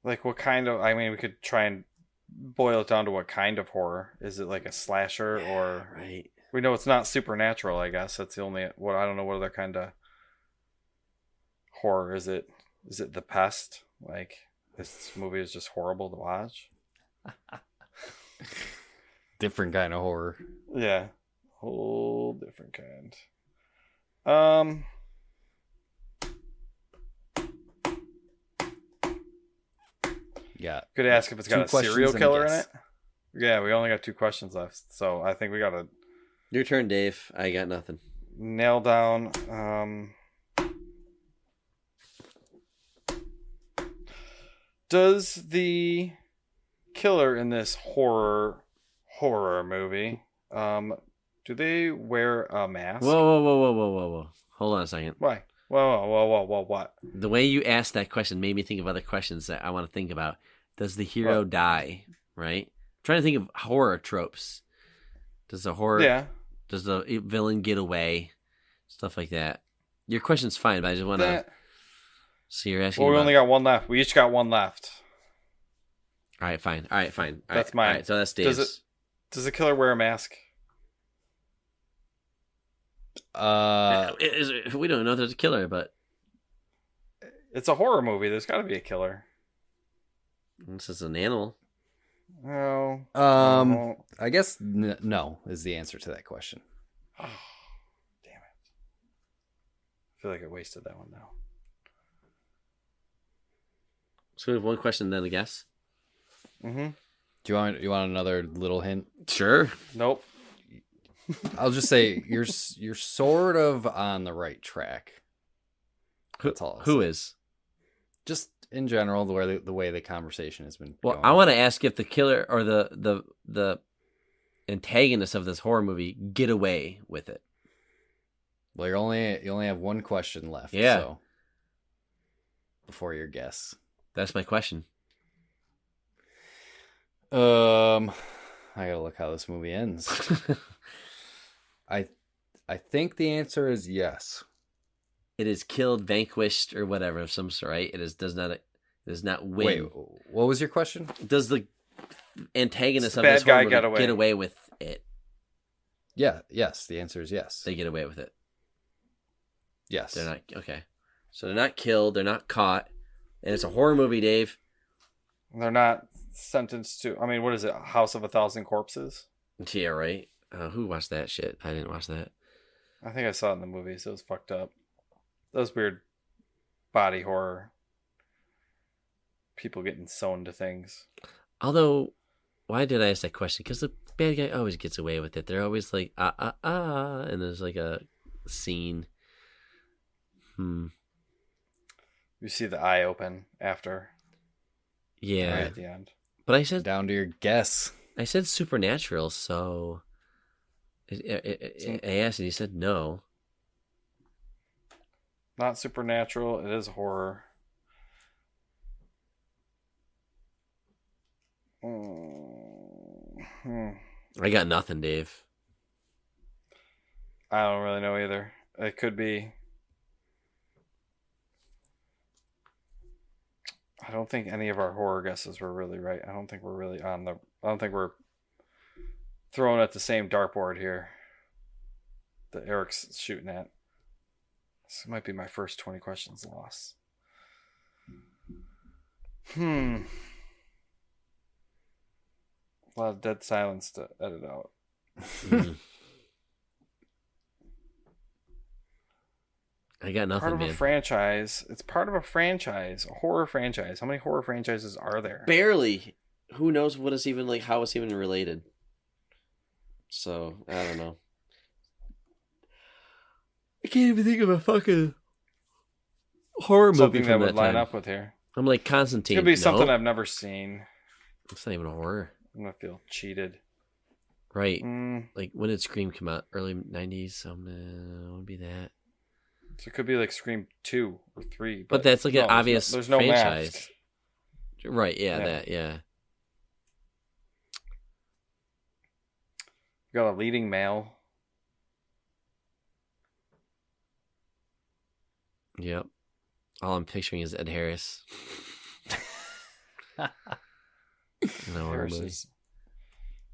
Like, what kind of... I mean, we could try and boil it down to what kind of horror. Is it like a slasher or... Right. We know it's not supernatural, I guess. That's the only... What I don't know what other kind of horror is it. Is it The Pest? Like, this movie is just horrible to watch? Different kind of horror. Yeah. Whole different kind. Yeah. Could ask if it's got a serial and a killer in guess. it. Yeah, we only got 2 questions left, so I think we gotta Your turn, Dave. I got nothing. nail down. Does the killer in this horror movie, do they wear a mask? Whoa. Hold on a second. Why? Whoa, what? The way you asked that question made me think of other questions that I want to think about. Does the hero die? Right? I'm trying to think of horror tropes. Does the horror? Yeah. Does the villain get away? Stuff like that. Your question's fine, but I just want to. So you're asking. Well, we about... only got 1 left. We each got 1 left. All right, fine. That's mine. All right, so that's Dave's. Does the killer wear a mask? We don't know if there's a killer, but It's a horror movie. There's got to be a killer. this is an animal. Oh. I guess no is the answer to that question. Oh, damn it. I feel like I wasted that one now. So we have 1 question, then a guess. Mm-hmm. Do you want another little hint? Sure. Nope. I'll just say you're sort of on the right track. That's all. Who is? Just in general, the way the conversation has been. Well, going. I want to ask if the killer or the antagonist of this horror movie get away with it. Well, you only have 1 question left. Yeah. So before your guess. That's my question. I gotta look how this movie ends. I think the answer is yes. It is killed, vanquished, or whatever of some sort, right? It does not win. Wait, what was your question? Does the antagonist of Bad this horror guy movie get away. get away with it? Yeah, yes. The answer is yes. They get away with it. Yes. They're not okay. So they're not killed. They're not caught, and it's a horror movie, Dave. They're not sentenced to. I mean, what is it? House of a Thousand Corpses? Yeah, right. Who watched that shit? I didn't watch that. I think I saw it in the movies. It was fucked up. Those weird body horror. People getting sewn to things. Although, why did I ask that question? Because the bad guy always gets away with it. They're always like, and there's like a scene. You see the eye open after. Yeah. Right at the end. But I said Down to your guess. I said supernatural, so I asked and he said no. Not supernatural. It is horror. I got nothing, Dave. I don't really know either. It could be. I don't think any of our horror guesses were really right. I don't think we're really on the. I don't think we're throwing at the same dartboard here that Eric's shooting at. This might be my first 20 questions loss. A lot of dead silence to edit out. I got nothing, Part of man. a franchise. It's part of a franchise, a horror franchise. How many horror franchises are there? Barely. Who knows what it's even like? How it's even related? So I don't know. I can't even think of a fucking horror movie Something from that would that line time. up with here. I'm like It Constantine. could be No, something I've never seen. it's not even a horror, I'm gonna feel cheated. right? Like when did Scream come out? Early '90s. Something would be that. So it could be like Scream 2 or 3. But that's like an there's obvious there's no franchise. mask. Right? Yeah, Yeah. that. Yeah. You got a leading male. Yep. All I'm picturing is Ed Harris. In a horror Harris movie.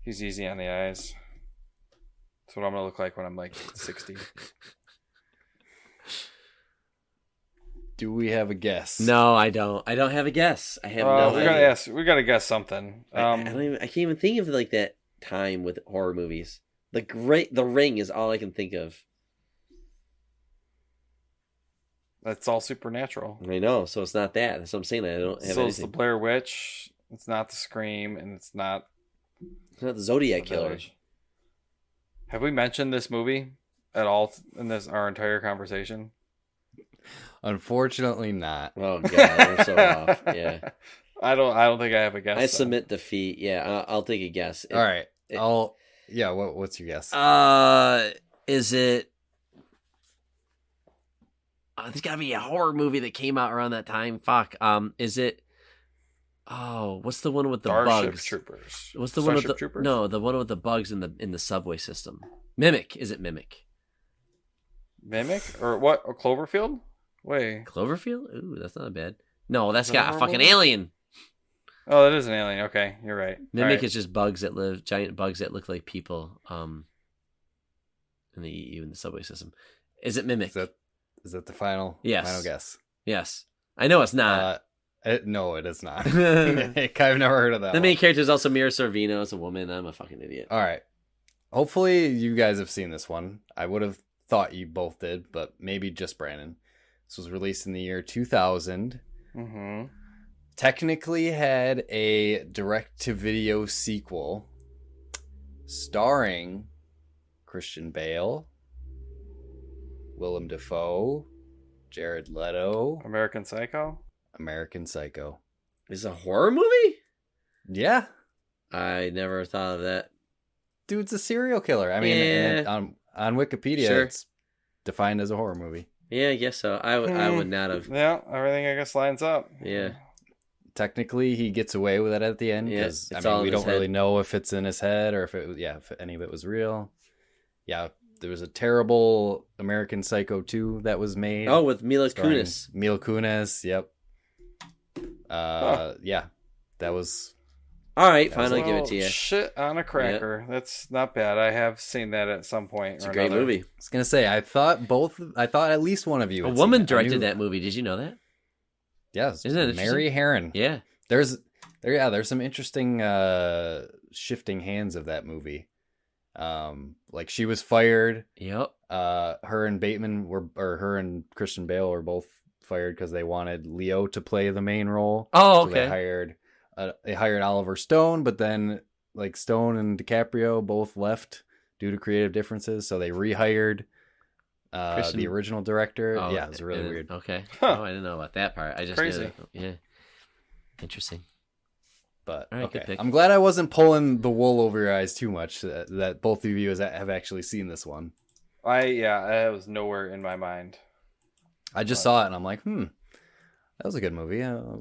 he's easy on the eyes. That's what I'm gonna look like when I'm like 60. Do we have a guess? No, I don't. I don't have a guess. I have no we idea. gotta ask. We gotta guess something. I don't even. I can't even think of like that time with horror movies. The Ring is all I can think of. That's all supernatural. I know, so it's not that. That's what I'm saying. I don't have So it's the anything. Blair Witch. It's not the Scream, and it's not It's not the Zodiac the Killer. Village. Have we mentioned this movie at all in our entire conversation? Unfortunately, not. Oh god, we're so off. Yeah, I don't think I have a guess. I though. submit defeat. Yeah, I'll take a guess. All right. Yeah. What's your guess? Is it? There's gotta be a horror movie that came out around that time. Fuck. Is it? Oh, what's the one with the Starship bugs? Troopers. What's the one with Starship the Troopers? no? The one with the bugs in the subway system. Mimic. Is it Mimic? Mimic or what? Or Cloverfield? Wait. Cloverfield? Ooh, that's not bad. No, that's Is that a got a horror fucking movie? alien. Oh, that is an alien. Okay, you're right. Mimic All right. is just bugs that live, giant bugs that look like people. And they eat you in the subway system. Is it Mimic? Is that the final? Yes. Final guess. Yes. I know it's not. No, it is not. The I've never heard of that. main character is also Mira Sorvino. It's a woman. I'm a fucking idiot. All right. Hopefully, you guys have seen this one. I would have thought you both did, but maybe just Brandon. This was released in the year 2000. Mm-hmm. Technically had a direct-to-video sequel starring Christian Bale, Willem Dafoe, Jared Leto, American Psycho. American Psycho. Is it a horror movie? Yeah. I never thought of that. Dude's a serial killer. I mean, Yeah. on Wikipedia, Sure. it's defined as a horror movie. Yeah, I guess so. I would not have. Yeah, everything I guess lines up. Yeah. Technically, he gets away with it at the end Yeah, because it's all in we his don't really head. know if it's in his head or if it was, if any of it was real. Yeah, there was a terrible American Psycho 2 that was made. Oh, with Mila starring Kunis. Mila Kunis, yep. Yeah, that was All right, That was finally it. give it to you. Shit on a cracker. That's not bad. I have seen that at some point. It's or a great another. movie. I was gonna say I thought at least one of you. A had woman seen it. I directed knew- that movie. Did you know that? Yes, Isn't that Mary interesting? Herron. Yeah. There's some interesting shifting hands of that movie. Like she was fired. Yep. Her and Christian Bale were both fired because they wanted Leo to play the main role. Oh, So they okay. hired Oliver Stone, but then like Stone and DiCaprio both left due to creative differences, so they rehired the original director. Oh, yeah, it was really and then- weird. Okay. Huh. Oh, I didn't know about that part. I just Crazy. knew that. Yeah. Interesting. But All right, good okay, pick. I'm glad I wasn't pulling the wool over your eyes too much. That both of you have actually seen this one. That was nowhere in my mind. I just saw it and I'm like, that was a good movie. Were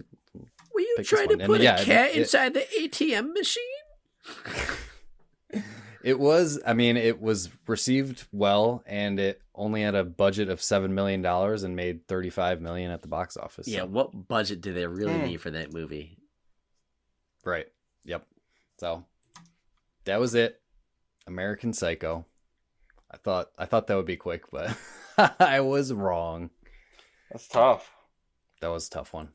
you Pick this trying to one. And put yeah, a cat it- inside the ATM machine? It was received well, and it only had a budget of $7 million and made $35 million at the box office. Yeah, So- what budget did they really need for that movie? Right. Yep. So that was it. American Psycho. I thought that would be quick, but I was wrong. That's tough. That was a tough one.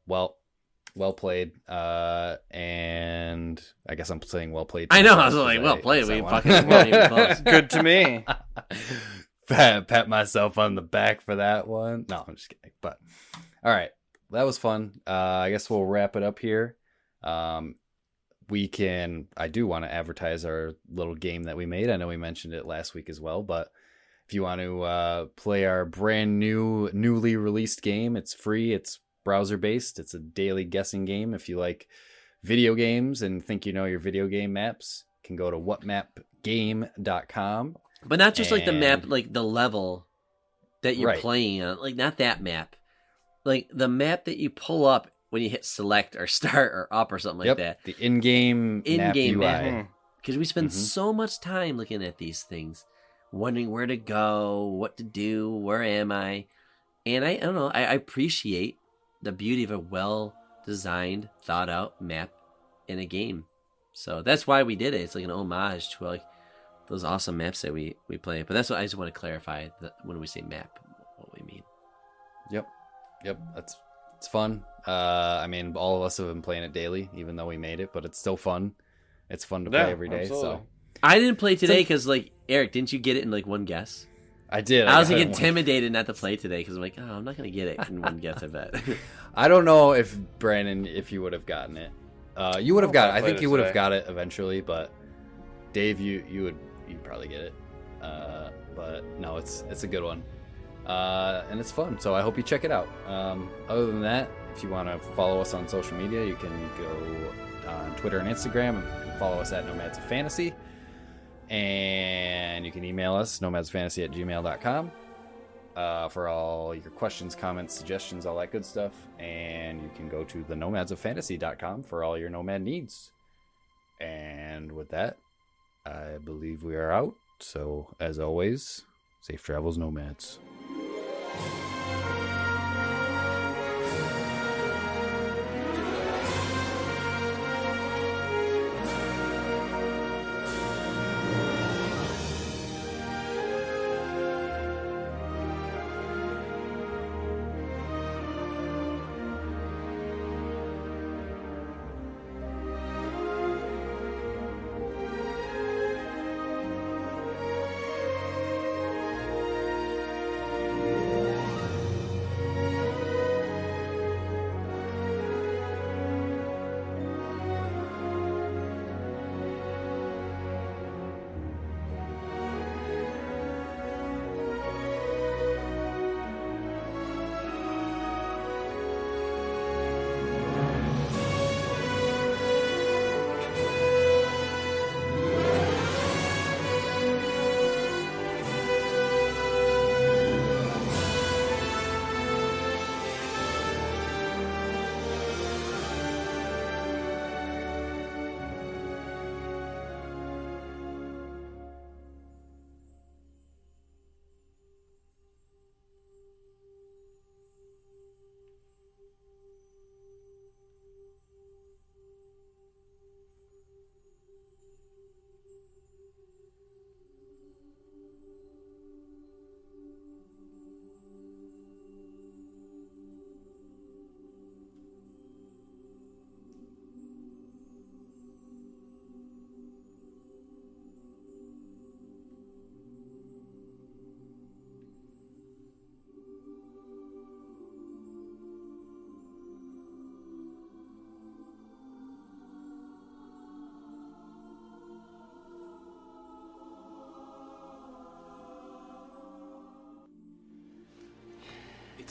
Well played. And I guess I'm saying well played. I know, I was because like, well played. We said one. fucking weren't even close. Good to me. pat myself on the back for that one. No, I'm just kidding. But all right, that was fun. I guess we'll wrap it up here. I do want to advertise our little game that we made. I know we mentioned it last week as well, but if you want to play our brand newly released game, it's free. It's browser based. It's a daily guessing game. If you like video games and think you know your video game maps, you can go to whatmapgame.com. But not just like the map, And- like the level that you're Right. playing on. Like, not that map. Like, the map that you pull up when you hit select or start or up or something like Yep, that. the in-game map In-game UI. map. Hmm. Because we spend Mhm. so much time looking at these things, wondering where to go, what to do, where am I? And I don't know, I appreciate the beauty of a well-designed, thought-out map in a game. So that's why we did it. It's like an homage to like those awesome maps that we play. But that's what I just want to clarify that when we say map, what we mean. Yep. It's fun. I mean, all of us have been playing it daily, even though we made it, but it's still fun. It's fun to play every day. Absolutely. So I didn't play today because, like, Eric, didn't you get it in like one guess? I did. I was got like it one. intimidated not to play today because I'm like, oh, I'm not gonna get it in one guess. I bet. I don't know if Brandon, if you would have gotten it. You would have got it. I played think it you would have today. got it eventually, but Dave, you'd probably get it. But no, it's a good one. And it's fun. So I hope you check it out. Other than that, if you want to follow us on social media, you can go on Twitter and Instagram and follow us at Nomads of Fantasy. And you can email us, nomadsfantasy@gmail.com, for all your questions, comments, suggestions, all that good stuff. And you can go to the nomadsoffantasy.com for all your nomad needs. And with that, I believe we are out. So as always, safe travels, nomads.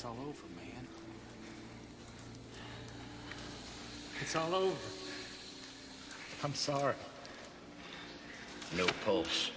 It's all over, man. It's all over. I'm sorry. No pulse.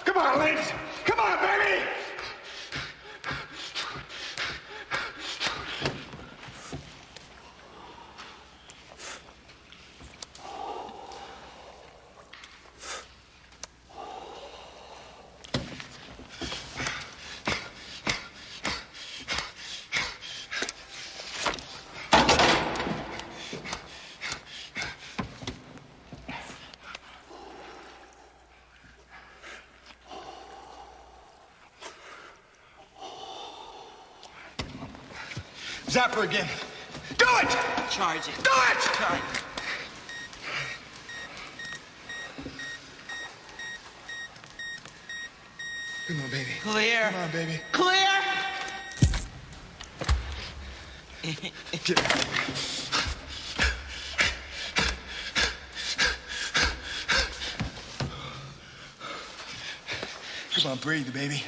Come on, Lynch! Come on, baby! Zapper again. Do it! Charge it. Do it! Charge. Come on, baby. Clear. Come on, baby. Clear! Get out. Come on, breathe, baby.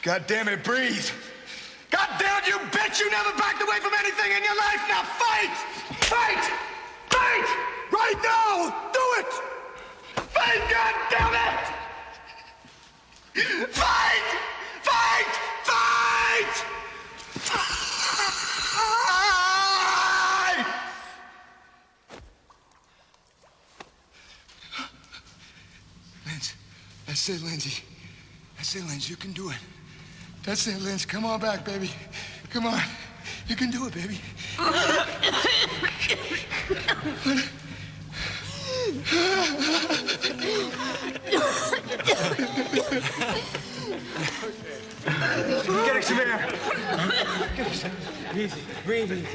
God damn it, breathe. God damn it, you bitch! You never backed away from anything in your life! Now fight! Fight! Fight! Right now! Do it! Fight, God damn it! Fight! Fight! Fight! Fight! Lynch, that's it, Lindsay. That's it, Lynch. You can do it. That's it, Lynch. Come on back, baby. Come on. You can do it, baby. Get us some air. Easy. Breathe easy.